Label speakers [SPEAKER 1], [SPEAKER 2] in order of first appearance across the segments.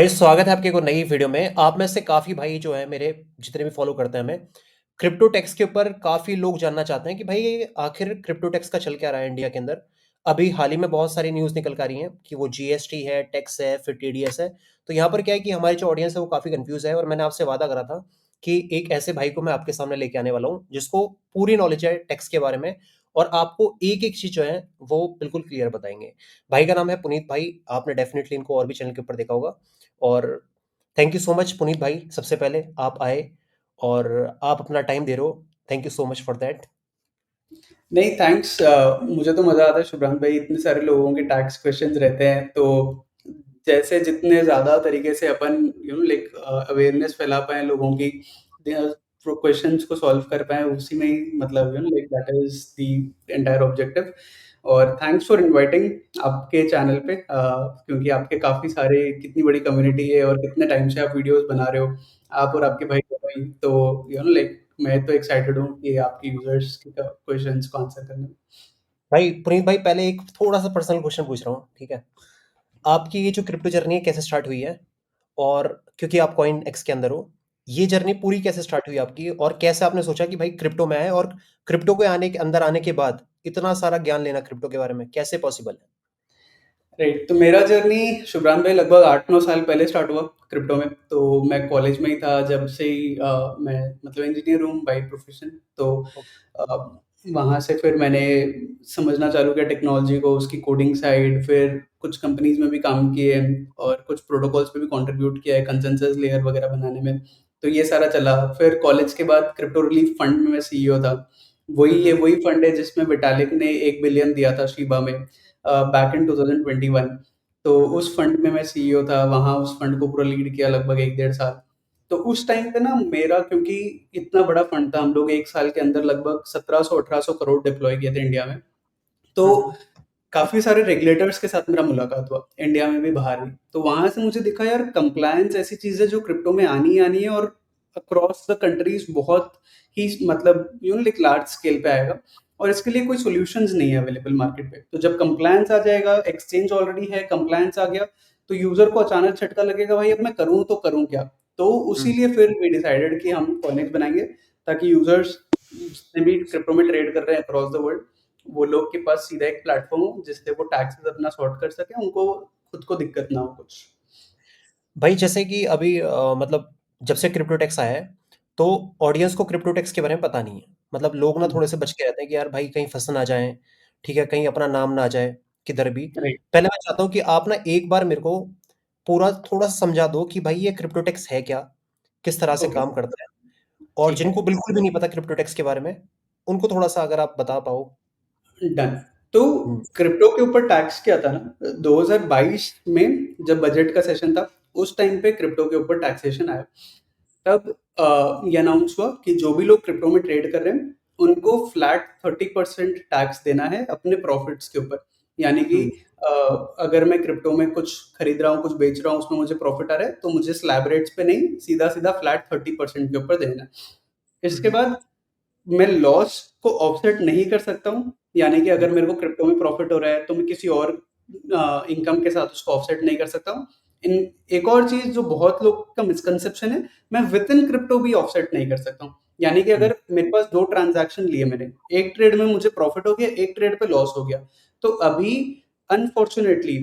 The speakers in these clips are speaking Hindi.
[SPEAKER 1] भाई स्वागत है आपके एक और नई वीडियो में। आप में से काफी भाई जो है मेरे जितने भी फॉलो करते हैं हमें क्रिप्टो टैक्स के ऊपर काफी लोग जानना चाहते हैं कि भाई ये आखिर क्रिप्टो टैक्स का चल क्या रहा है इंडिया के अंदर। अभी हाल ही में बहुत सारी न्यूज़ निकल कर आ रही हैं कि वो जीएसटी है, टैक्स है, फिर टीडीएस है। तो यहाँ पर क्या है कि हमारी जो ऑडियंस है वो काफी कंफ्यूज है और मैंने आपसे वादा करा था कि एक ऐसे भाई को मैं आपके सामने लेके आने वाला हूँ जिसको पूरी नॉलेज है टैक्स के बारे में और आपको एक एक चीज जो है वो बिल्कुल क्लियर बताएंगे। भाई का नाम है पुनीत भाई। आपने डेफिनेटली इनको और भी चैनल के ऊपर देखा होगा। और thank you so much Puneet भाई, सबसे पहले आप आए और आप अपना टाइम दे रहे हो। Thank you so much for that.
[SPEAKER 2] नहीं थैंक्स। मुझे तो मज़ा आता है शुभ्रांत भाई, इतने सारे लोगों के टैक्स क्वेश्चंस रहते हैं, तो जैसे जितने ज़्यादा तरीके से अपन लाइक अवेयरनेस फैला पाएँ लोगों की, क्वेश्चंस को सॉल्व कर पाएँ, उसी में ही मतलब like that is the entire objective. और थैंक्स फॉर इनवाइटिंग आपके चैनल पे, क्योंकि आपके काफ़ी सारे कितनी बड़ी कम्युनिटी है और कितने टाइम से आप वीडियोज़ बना रहे हो, आप और आपके भाई, तो लाइक मैं तो एक्साइटेड हूँ कि आपके यूज़र्स के क्वेश्चंस को आंसर करने में।
[SPEAKER 1] भाई पुनीत भाई, पहले एक थोड़ा सा पर्सनल क्वेश्चन पूछ रहा हूँ, ठीक है? आपकी ये जो क्रिप्टो जर्नी है कैसे स्टार्ट हुई है? और क्योंकि आप कॉइन एक्स के अंदर हो, ये जर्नी पूरी कैसे स्टार्ट हुई आपकी और कैसे आपने सोचा कि भाई क्रिप्टो में आए और क्रिप्टो के आने के अंदर आने के बाद इतना सारा ज्ञान लेना क्रिप्टो के बारे में कैसे पॉसिबल है?
[SPEAKER 2] राइट, तो मेरा जर्नी शुभ्रांत भाई लगभग 8-9 साल पहले स्टार्ट हुआ क्रिप्टो में। तो मैं कॉलेज में ही था जब से ही, मैं मतलब इंजीनियर हूँ बाय प्रोफेशन। तो अ, वहाँ से फिर मैंने समझना चालू किया टेक्नोलॉजी को, उसकी कोडिंग साइड, फिर कुछ कंपनीज़ में भी काम किए और कुछ प्रोटोकॉल्स पे भी कंट्रीब्यूट किया है कंसेंसस लेयर वगैरह बनाने में। तो ये सारा चला। फिर कॉलेज के बाद क्रिप्टो रिलीफ फंड में मैं सीईओ था।
[SPEAKER 1] हम्म।
[SPEAKER 2] वही फंड है जिसमें विटालिक ने 1 बिलियन दिया था शिबा में, बैक इन 2021। तो उस फंड में मैं सीईओ था, वहाँ उस फंड को पूरा लीड किया लगभग 1 डेढ़ साल। तो उस टाइम पे ना मेरा, क्योंकि इतना बड़ा फंड था, हम लोग 1 साल के अंदर लगभग 1700-1800 करोड़ डिप्लॉय किए थे इंडिया में। तो
[SPEAKER 1] हम्म।
[SPEAKER 2] काफ़ी सारे रेगुलेटर्स के साथ मेरा मुलाकात हुआ, इंडिया में भी बाहर भी। तो वहाँ से मुझे दिखा यार, कंप्लायंस ऐसी चीज़ है जो क्रिप्टो में आनी ही आनी है और अक्रॉस द कंट्रीज़ बहुत ही मतलब लाइक लार्ज स्केल पे आएगा, और इसके लिए कोई सॉल्यूशंस नहीं है अवेलेबल मार्केट पे। तो जब कंप्लायंस आ जाएगा, एक्सचेंज ऑलरेडी है, कंप्लायंस आ गया, तो यूज़र को अचानक झटका लगेगा, भाई अब मैं करूँ तो करूँ क्या? तो
[SPEAKER 1] हम्म।
[SPEAKER 2] उसीलिए फिर वी डिसाइडेड कि हम कॉइनेक्स बनाएँगे, ताकि यूज़र्स जितने भी क्रिप्टो में ट्रेड कर रहे हैं अक्रॉस द वर्ल्ड, वो लोग के पास सीधा एक प्लेटफ़ॉर्म हो जिससे वो टैक्सेस अपना सॉर्ट कर सकें, उनको खुद को दिक्कत ना हो कुछ।
[SPEAKER 1] भाई जैसे कि अभी मतलब जब से क्रिप्टो टैक्स आया है तो ऑडियंस को क्रिप्टो टैक्स के बारे में पता नहीं है। मतलब लोग ना
[SPEAKER 2] हुँ,
[SPEAKER 1] थोड़े से बच के रहते हैं कि यार भाई कहीं फंस ना जाए, ठीक है, कहीं अपना नाम ना आ जाए किधर भी।
[SPEAKER 2] राइट,
[SPEAKER 1] पहले मैं चाहता हूँ कि आप ना एक बार मेरे को पूरा थोड़ा सा समझा दो कि भाई ये क्रिप्टो टैक्स है क्या, किस तरह से
[SPEAKER 2] ओके,
[SPEAKER 1] काम करता है, और
[SPEAKER 2] ठीक है,
[SPEAKER 1] जिनको बिल्कुल भी नहीं पता क्रिप्टो टैक्स के बारे में उनको थोड़ा सा अगर आप बता पाओ।
[SPEAKER 2] डन। तो
[SPEAKER 1] हम्म।
[SPEAKER 2] क्रिप्टो के ऊपर टैक्स क्या था ना, 2022 में जब बजट का सेशन था, उस टाइम पे क्रिप्टो के ऊपर टैक्सेशन आया। तब ये अनाउंस हुआ कि जो भी लोग क्रिप्टो में ट्रेड कर रहे हैं, उनको फ्लैट 30% टैक्स देना है अपने प्रॉफिट्स के ऊपर। यानी कि
[SPEAKER 1] हम्म।
[SPEAKER 2] अ, अगर मैं क्रिप्टो में कुछ खरीद रहा हूँ, कुछ बेच रहा हूँ, उसमें मुझे प्रॉफिट आ रहा है, तो मुझे स्लैब रेट्स पे नहीं, सीधा-सीधा फ्लैट 30% के ऊपर देना है। इसके
[SPEAKER 1] हम्म।
[SPEAKER 2] बाद मैं लॉस को ऑफसेट नहीं कर सकता हूँ, यानी कि
[SPEAKER 1] हम्म।
[SPEAKER 2] अगर मेरे को क्रिप्टो में प्रॉफिट हो रहा है, तो मैं किसी और इनकम के साथ उसको ऑफसेट नहीं कर सकता हूँ। इन एक और चीज़ जो बहुत लोग का मिसकंसेप्शन है, मैं विथिन क्रिप्टो भी ऑफसेट नहीं कर सकता हूँ। यानी कि
[SPEAKER 1] हम्म।
[SPEAKER 2] अगर मेरे पास 2 ट्रांज़ैक्शन लिए मैंने, एक ट्रेड में मुझे प्रॉफिट हो गया, एक ट्रेड पे लॉस हो गया, तो अभी अनफॉर्च्यूनेटली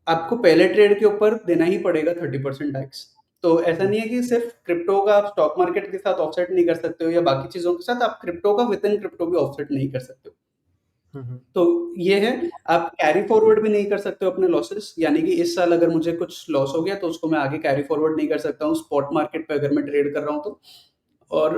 [SPEAKER 2] आपको पहले ट्रेड के ऊपर देना ही पड़ेगा 30% टैक्स। तो ऐसा
[SPEAKER 1] हम्म।
[SPEAKER 2] नहीं है कि सिर्फ क्रिप्टो का आप स्टॉक मार्केट के साथ ऑफसेट नहीं कर सकते हो, या बाकी चीज़ों के साथ आप क्रिप्टो का विद इन क्रिप्टो भी ऑफसेट नहीं कर सकते हो।
[SPEAKER 1] हम्म।
[SPEAKER 2] तो ये है, आप कैरी फॉरवर्ड भी नहीं कर सकते हो अपने लॉसेस, यानी कि इस साल अगर मुझे कुछ लॉस हो गया, तो उसको मैं आगे कैरी फॉरवर्ड नहीं कर सकता हूँ स्पॉट मार्केट पे अगर मैं ट्रेड कर रहा हूँ तो। और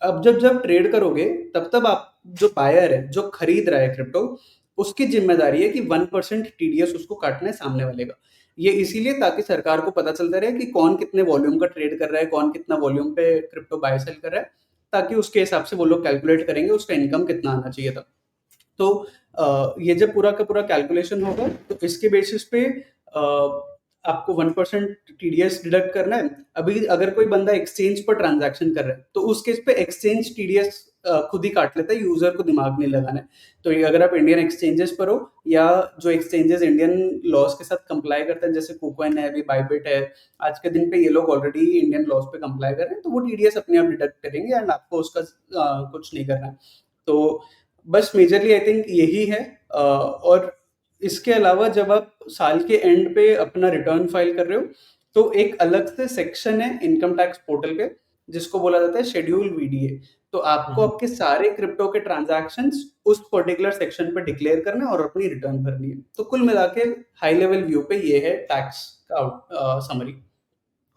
[SPEAKER 2] अब जब जब ट्रेड करोगे, तब तब आप, जो बायर है, जो खरीद रहा है क्रिप्टो, उसकी जिम्मेदारी है कि 1% टीडीएस उसको काटना है सामने वाले का। ये इसीलिए ताकि सरकार को पता चलता रहे कि कौन कितने वॉल्यूम का ट्रेड कर रहा है, कौन कितना वॉल्यूम पे क्रिप्टो बाय सेल कर रहा है, ताकि उसके हिसाब से वो लोग कैलकुलेट करेंगे उसका इनकम कितना आना चाहिए था। तो ये जब पूरा का पूरा कैलकुलेशन होगा, तो इसके बेसिस पे आपको 1% टीडीएस डिडक्ट करना है। अभी अगर कोई बंदा एक्सचेंज पर ट्रांजैक्शन कर रहा है, तो उस केस पे एक्सचेंज टीडीएस खुद ही काट लेता है, यूज़र को दिमाग नहीं लगाना है। तो ये अगर आप इंडियन एक्सचेंजेस पर हो या जो एक्सचेंजेस इंडियन लॉज़ के साथ कंप्लाई करते हैं, जैसे कुकॉइन है, अभी बायबिट है, आज के दिन पे ये लोग ऑलरेडी इंडियन लॉज़ पे कंप्लाई कर रहे हैं, तो वो टीडीएस अपने आप डिडक्ट करेंगे एंड आपको उसका कुछ नहीं करना है। तो बस मेजरली आई थिंक यही है। और इसके अलावा जब आप साल के एंड पे अपना रिटर्न फाइल कर रहे हो, तो एक अलग से सेक्शन है इनकम टैक्स पोर्टल पे, जिसको बोला जाता है शेड्यूल वीडीए। तो आपको आपके सारे क्रिप्टो के ट्रांजैक्शंस उस पर्टिकुलर सेक्शन पे डिक्लेयर करना है और अपनी रिटर्न भरनी है। तो कुल मिला के हाई लेवल व्यू पे ये है टैक्स का समरी।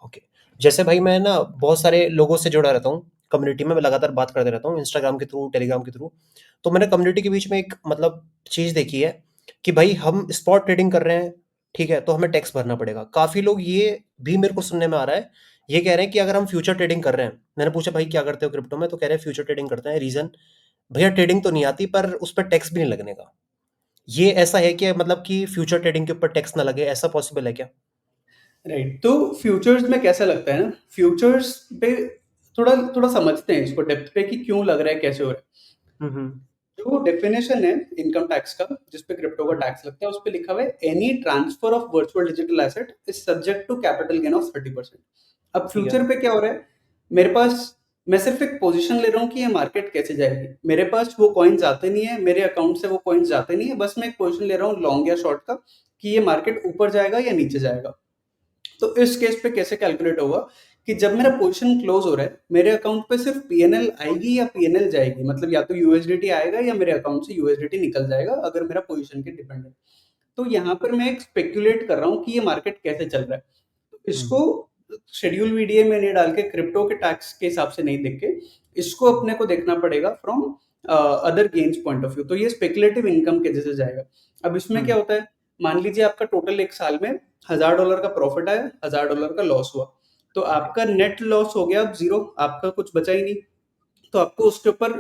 [SPEAKER 1] ओके। जैसे भाई मैं ना बहुत सारे लोगों से जुड़ा रहता हूँ, कम्युनिटी में मैं लगातार बात करते रहता हूँ, इंस्टाग्राम के थ्रू, टेलीग्राम के थ्रू। तो मैंने कम्युनिटी के बीच में एक मतलब चीज़ देखी है कि भाई हम स्पॉट ट्रेडिंग कर रहे हैं, ठीक है? तो हमें टैक्स भरना पड़ेगा। काफ़ी लोग ये भी मेरे को सुनने में आ रहा है, ये कह रहे हैं कि अगर हम फ्यूचर ट्रेडिंग कर रहे हैं, मैंने पूछा भाई क्या करते हो क्रिप्टो में? तो कह रहे हैं फ्यूचर ट्रेडिंग करते हैं। रीज़न? भैया ट्रेडिंग तो नहीं आती पर उस पे टैक्स भी नहीं लगने का। ये ऐसा है कि मतलब कि फ्यूचर ट्रेडिंग के ऊपर टैक्स ना लगे, ऐसा पॉसिबल है क्या?
[SPEAKER 2] राइट। तो फ्यूचर्स में कैसा लगता है ना, फ्यूचर्स पे थोड़ा थोड़ा समझते हैं इसको डेप्थ पे कि क्यों लग रहा है, कैसे हो रहा है।
[SPEAKER 1] हुँ, हुँ।
[SPEAKER 2] जो डेफिनेशन है इनकम टैक्स का, जिस पे क्रिप्टो का
[SPEAKER 1] हुँ,
[SPEAKER 2] टैक्स लगता है, उस पे लिखा हुआ है any transfer of virtual digital asset is subject to capital gain of 30%। अब
[SPEAKER 1] ठीक है।
[SPEAKER 2] फ्यूचर पे क्या हो रहा है, मेरे पास, मैं सिर्फ एक पोजीशन ले रहा हूँ कि ये मार्केट कैसे जाएगी। मेरे पास वो कॉइन्स आते नहीं है, मेरे अकाउंट से वो कॉइन्स जाते नहीं है, बस मैं एक पोजीशन ले रहा हूँ लॉन्ग या शॉर्ट का, कि ये मार्केट ऊपर जाएगा या नीचे जाएगा। तो इस केस पे कैसे कैलकुलेट होगा कि जब मेरा पोजीशन क्लोज हो रहा है, मेरे अकाउंट पे सिर्फ पीएनएल आएगी या पीएनएल जाएगी, मतलब या तो यूएसडीटी आएगा या मेरे अकाउंट से यूएसडीटी निकल जाएगा, अगर मेरा पोजीशन के डिपेंड है। तो यहाँ पर मैं एक स्पेक्युलेट कर रहा हूँ कि ये मार्केट कैसे चल रहा है। तो
[SPEAKER 1] हुँ,
[SPEAKER 2] इसको शेड्यूल वीडीए में नहीं डाल के, क्रिप्टो के टैक्स के हिसाब से नहीं देख के, इसको
[SPEAKER 1] हुँ,
[SPEAKER 2] अपने को देखना पड़ेगा from other gains point of view. तो ये स्पेकुलेटिव इनकम के जैसे जाएगा। अब इसमें
[SPEAKER 1] हुँ,
[SPEAKER 2] क्या होता है, मान लीजिए आपका टोटल एक साल में $1000 का प्रॉफिट आया, $1000 का लॉस हुआ, तो
[SPEAKER 1] ओके,
[SPEAKER 2] आपका नेट लॉस हो गया अब जीरो, आपका कुछ बचा ही नहीं। तो आपको उसके ऊपर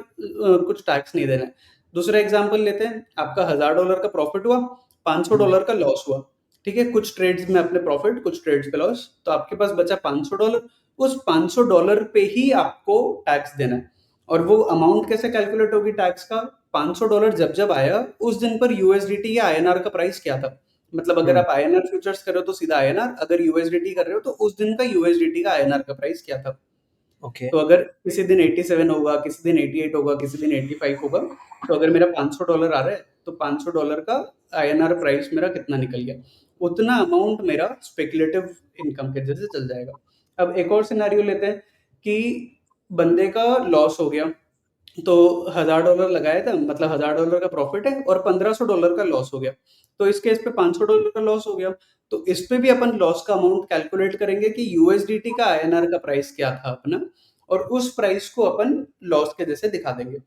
[SPEAKER 2] कुछ टैक्स नहीं देना है। दूसरा एग्जांपल लेते हैं, आपका $1000 का प्रॉफिट हुआ,
[SPEAKER 1] हुँ,
[SPEAKER 2] $500 का लॉस हुआ। ठीक है, कुछ ट्रेड्स में अपने प्रॉफिट, कुछ ट्रेड्स पे लॉस, तो आपके पास बचा $500। उस $500 पे ही आपको टैक्स देना है। और वो अमाउंट कैसे कैलकुलेट होगी टैक्स का, $500 जब जब आया, उस दिन पर यूएसडीटी या आईएनआर का प्राइस क्या था। मतलब अगर
[SPEAKER 1] हुँ,
[SPEAKER 2] आप आईएनआर फ्यूचर्स कर रहे हो तो सीधा आईएनआर, अगर यूएसडीटी कर रहे हो तो उस दिन का यूएसडीटी का आईएनआर का प्राइस क्या था।
[SPEAKER 1] ओके,
[SPEAKER 2] तो अगर किसी दिन 87 होगा, किसी दिन 88 होगा, किसी दिन 85 होगा, तो अगर मेरा $500 आ रहा है, तो $500 का आईएनआर प्राइस मेरा कितना निकल गया, उतना अमाउंट मेरा स्पेकुलेटिव इनकम के जैसे चल जाएगा। अब एक और सिनेरियो लेते हैं कि बंदे का लॉस हो गया, तो $1000 लगाया था, मतलब $1000 का प्रॉफिट है और $1500 का लॉस हो गया। तो इस केस पे $500 का लॉस हो गया। तो इस पे भी अपन लॉस का अमाउंट कैलकुलेट करेंगे कि यूएसडीटी का आईएनआर का प्राइस क्या था अपना, और उस प्राइस को अपन लॉस के जैसे दिखा देंगे।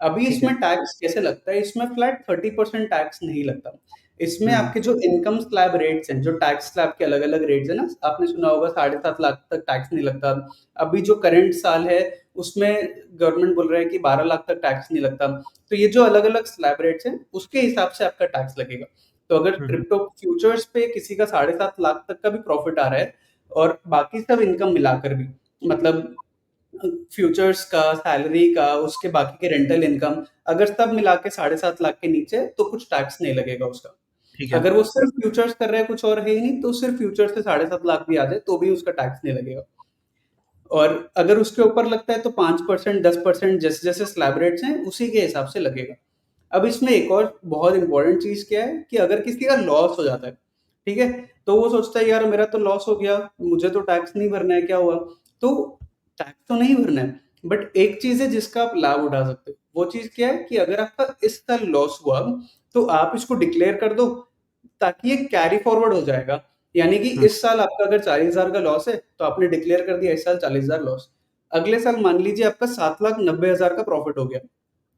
[SPEAKER 2] अभी
[SPEAKER 1] ठीक है।
[SPEAKER 2] इसमें टैक्स कैसे लगता है, इसमें फ्लैट 30% टैक्स नहीं लगता। इसमें
[SPEAKER 1] हुँ,
[SPEAKER 2] आपके जो इनकम स्लैब रेट्स हैं, जो टैक्स स्लैब के अलग-अलग रेट्स हैं ना, आपने सुना होगा 7.5 लाख तक टैक्स नहीं लगता। अभी जो करंट साल है, उसमें गवर्नमेंट बोल रहा है कि 12 लाख तक टैक्स नहीं लगता। तो ये जो अलग-अलग स्लैब रेट्स हैं, उसके हिसाब से आपका टैक्स लगेगा। तो अगर
[SPEAKER 1] हुँ, हुँ,
[SPEAKER 2] क्रिप्टो फ्यूचर्स पे किसी का 7.5 लाख तक का भी प्रॉफिट आ रहा है और बाकी सब इनकम मिलाकर भी, मतलब फ्यूचर्स का, सैलरी का, उसके बाकी के रेंटल इनकम, अगर सब मिला के 7.5 लाख के नीचे, तो कुछ टैक्स नहीं लगेगा उसका।
[SPEAKER 1] ठीक है।
[SPEAKER 2] अगर वो सिर्फ फ्यूचर्स कर रहा है, कुछ और है ही नहीं, तो सिर्फ फ्यूचर्स से 7.5 लाख भी आ जाए, तो भी उसका टैक्स नहीं लगेगा। और अगर उसके ऊपर लगता है तो 5%, 10% जैसे-जैसे स्लैब रेट्स हैं, उसी के हिसाब से लगेगा। अब इसमें एक और बहुत इंपॉर्टेंट चीज़ क्या है कि अगर किसी का लॉस हो जाता है, ठीक है? तो वो सोचता है यार मेरा तो लॉस हो गया, मुझे तो टैक्स नहीं भरना है, क्या हुआ? तो टैक्स तो नहीं भरना है, बट एक चीज़ है जिसका आप लाभ उठा सकते हो। वो चीज़ क्या है कि अगर आपका इस साल लॉस हुआ, तो आप इसको डिक्लेयर कर दो, ताकि ये कैरी फॉरवर्ड हो जाएगा। यानी कि
[SPEAKER 1] हुँ,
[SPEAKER 2] इस साल आपका अगर 40,000 का लॉस है, तो आपने डिक्लेयर कर दिया इस साल 40,000 लॉस। अगले साल मान लीजिए आपका 7,90,000 का प्रॉफिट हो गया,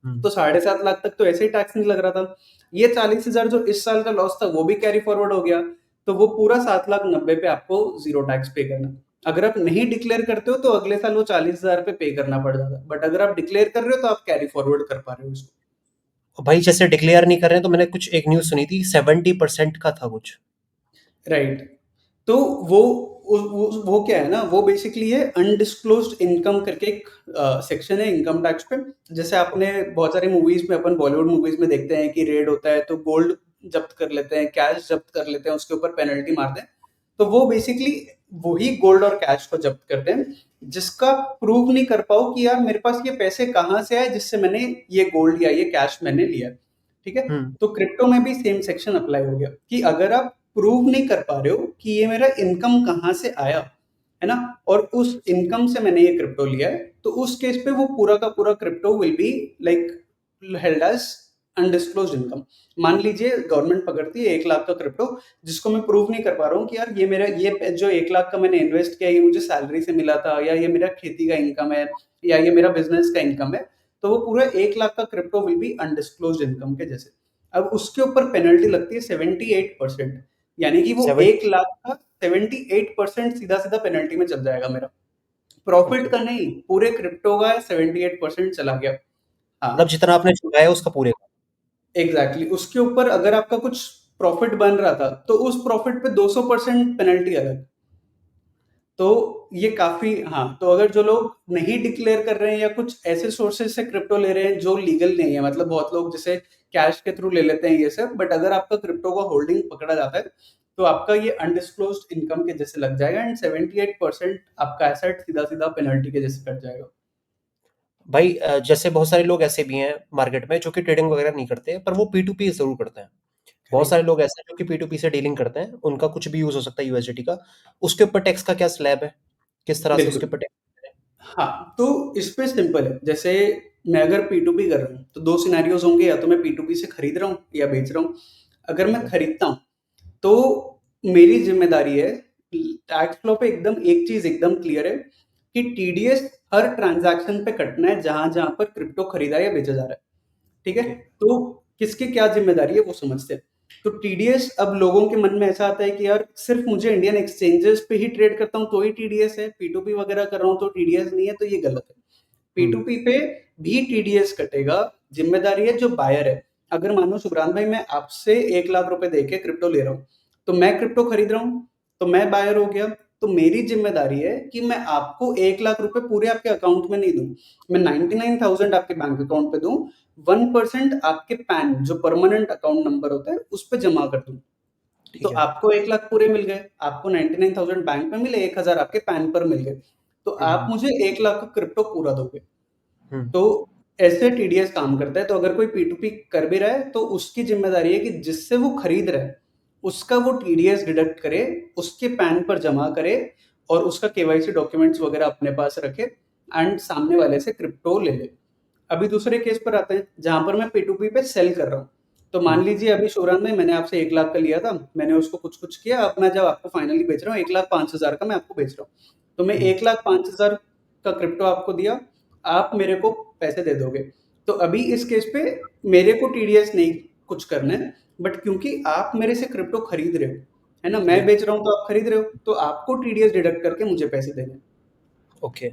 [SPEAKER 1] हुँ,
[SPEAKER 2] तो 7.5 लाख तक तो ऐसे ही टैक्स नहीं लग रहा था। ये 40,000 जो इस साल का लॉस था, वो भी कैरी फॉरवर्ड हो गया, तो वो पूरा 7,90,000 पे आपको ज़ीरो टैक्स पे करना है। अगर आप नहीं डिक्लेयर करते हो, तो अगले साल वो 40,000 पे करना पड़ जाता है। बट अगर आप डिक्लेयर कर रहे हो, तो आप कैरी फॉरवर्ड कर पा रहे हो इसको।
[SPEAKER 1] भाई जैसे डिक्लेयर नहीं कर रहे हैं तो मैंने कुछ एक न्यूज़ सुनी थी 70% का था कुछ।
[SPEAKER 2] राइट। तो वो वो क्या है ना, वो बेसिकली है अनडिस्क्लोज्ड इनकम करके एक सेक्शन है इनकम टैक्स पे। जैसे आपने बहुत सारी मूवीज में, अपन बॉलीवुड मूवीज में देखते हैं कि रेड होता है तो गोल्ड जब्त कर लेते हैं, कैश जब्त कर लेते हैं, उसके ऊपर पेनल्टी मारते हैं। तो वो बेसिकली वही गोल्ड और कैश को जब्त करते हैं, जिसका प्रूव नहीं कर पाओ कि यार मेरे पास ये पैसे कहाँ से आए जिससे मैंने ये गोल्ड या ये कैश मैंने लिया। ठीक है।
[SPEAKER 1] हम्म।
[SPEAKER 2] तो क्रिप्टो में भी सेम सेक्शन अप्लाई हो गया कि अगर आप प्रूव नहीं कर पा रहे हो कि ये मेरा इनकम कहाँ से आया, है ना, और उस इनकम से मैंने ये क्रिप्टो लिया है, तो उस केस पे वो पूरा का पूरा crypto will be like held as undisclosed income. मान लीजिए गवर्नमेंट पकड़ती है 1 लाख का क्रिप्टो, जिसको मैं प्रूव नहीं कर पा रहा हूँ कि यार ये मेरा ये जो 1 लाख का मैंने इन्वेस्ट किया ये मुझे सैलरी से मिला था, या ये मेरा खेती का इनकम है, या ये मेरा बिजनेस का इनकम है, तो वो पूरा 1 लाख का crypto will B undisclosed income के जैसे। अब उसके ऊपर पेनल्टी लगती है 78%, यानी कि वो
[SPEAKER 1] सेवन
[SPEAKER 2] 1 लाख का 78% सीधा सीधा पेनल्टी में चल जाएगा मेरा। Profit
[SPEAKER 1] okay.
[SPEAKER 2] का नहीं, पूरे क्रिप्टो का 78% चला गया। हाँ,
[SPEAKER 1] मतलब जितना आपने चुकाया उसका पूरे का।
[SPEAKER 2] Exactly exactly। उसके ऊपर अगर आपका कुछ प्रॉफिट बन रहा था तो उस प्रॉफिट पे 200% पेनल्टी अलग। तो ये काफी, हाँ, तो अगर जो लोग नहीं डिक्लेयर कर रहे हैं या कुछ ऐसे सोर्सेज से क्रिप्टो ले रहे हैं जो लीगल नहीं है, मतलब बहुत लोग जैसे कैश के थ्रू ले लेते हैं ये सब, बट अगर आपका क्रिप्टो का होल्डिंग पकड़ा जाता है तो आपका ये अनडिस्क्लोज्ड इनकम के जैसे लग जाएगा, एंड 78% आपका एसेट सीधा सीधा पेनल्टी के जैसे कट जाएगा।
[SPEAKER 1] भाई जैसे बहुत सारे लोग ऐसे भी हैं मार्केट में जो कि ट्रेडिंग वगैरह नहीं करते, पर वो P2P ज़रूर करते हैं। बहुत सारे
[SPEAKER 2] करेक्ट।
[SPEAKER 1] लोग ऐसे हैं जो कि P2P से डीलिंग करते हैं, उनका कुछ भी यूज़ हो सकता है यूएसडीटी का। उसके ऊपर टैक्स का क्या स्लैब है? किस तरह से उसके
[SPEAKER 2] बिल्कुल।
[SPEAKER 1] ऊपर टैक्स करें?
[SPEAKER 2] हाँ, तो इस पे सिंपल है। जैसे मैं अगर P2P कर रहा हूँ, तो 2 सिनेरियोज़ होंगे, या तो मैं P2P से खरीद रहा हूँ या बेच रहा हूँ। अगर
[SPEAKER 1] ठीक
[SPEAKER 2] मैं
[SPEAKER 1] है।
[SPEAKER 2] खरीदता हूँ, तो मेरी ज़िम्मेदारी है, टैक्स फ्लो पे एकदम एक चीज़ एकदम क्लियर है कि टीडीएस हर ट्रांज़ैक्शन पे कटना है जहाँ-जहाँ पर क्रिप्टो खरीदा या बेचा जा रहा है। ठीक है?
[SPEAKER 1] ओके।
[SPEAKER 2] तो किसकी क्या ज़िम्मेदारी है वो समझते हैं। तो टीडीएस, अब लोगों के मन में ऐसा आता है कि यार सिर्फ़ मुझे इंडियन एक्सचेंजेस पे ही ट्रेड करता हूँ तो ही टीडीएस है, पी2पी वगैरह कर रहा हूँ तो टीडीएस नहीं है, तो ये गलत है।
[SPEAKER 1] हुँ।
[SPEAKER 2] पी2पी पे भी टीडीएस कटेगा, ज़िम्मेदारी है जो बायर है। अगर मानो सुब्रान भाई मैं आपसे 1 लाख रुपए देके क्रिप्टो ले रहा हूँ, तो मैं क्रिप्टो खरीद रहा हूँ, तो मैं बायर हो गया, तो मेरी ज़िम्मेदारी है कि मैं आपको 1 लाख रुपए पूरे आपके अकाउंट में नहीं दूँ। मैं 99,000 आपके बैंक अकाउंट पे दूँ, 1% आपके पैन जो परमानेंट अकाउंट नंबर होता है उस पे जमा कर दूँ। तो
[SPEAKER 1] ठीक है।
[SPEAKER 2] आपको 1 लाख पूरे मिल गए, आपको 99,000 बैंक में मिले, 1,000 आपके पैन पर मिल गए। तो
[SPEAKER 1] हुँ,
[SPEAKER 2] आप
[SPEAKER 1] हुँ।
[SPEAKER 2] मुझे 1 लाख का क्रिप्टो पूरा दोगे।
[SPEAKER 1] हुँ।
[SPEAKER 2] तो ऐसे टीडीएस काम करता है। तो अगर कोई पी2पी कर भी रहा है तो उसकी ज़िम्मेदारी है कि जिससे वो खरीद रहा है, उसका वो टीडीएस डिडक्ट करे, उसके पैन पर जमा करे, और उसका केवाईसी डॉक्यूमेंट्स वगैरह अपने पास रखे, एंड सामने वाले से क्रिप्टो ले ले। अभी दूसरे केस पर आते हैं जहाँ पर मैं पी2पी पे सेल कर रहा हूँ। तो
[SPEAKER 1] हुँ।
[SPEAKER 2] मान लीजिए अभी शिवरान में मैंने आपसे 1 लाख का लिया था, मैंने उसको कुछ-कुछ किया, अब मैं जब आपको फाइनली बेच रहा हूँ 1,05,000 का मैं आपको बेच रहा हूँ। तो मैं
[SPEAKER 1] हुँ।
[SPEAKER 2] 1,05,000 का क्रिप्टो आपको दिया, आप मेरे को पैसे दे दोगे। तो अभी इस केस पे मेरे को टीडीएस नहीं कुछ करना है, बट क्योंकि आप मेरे से क्रिप्टो खरीद रहे हो, है ना? मैं
[SPEAKER 1] बिल्कुल।
[SPEAKER 2] बेच रहा हूँ तो आप खरीद रहे हो, तो आपको टीडीएस डिडक्ट करके मुझे पैसे देने हैं।
[SPEAKER 1] ओके।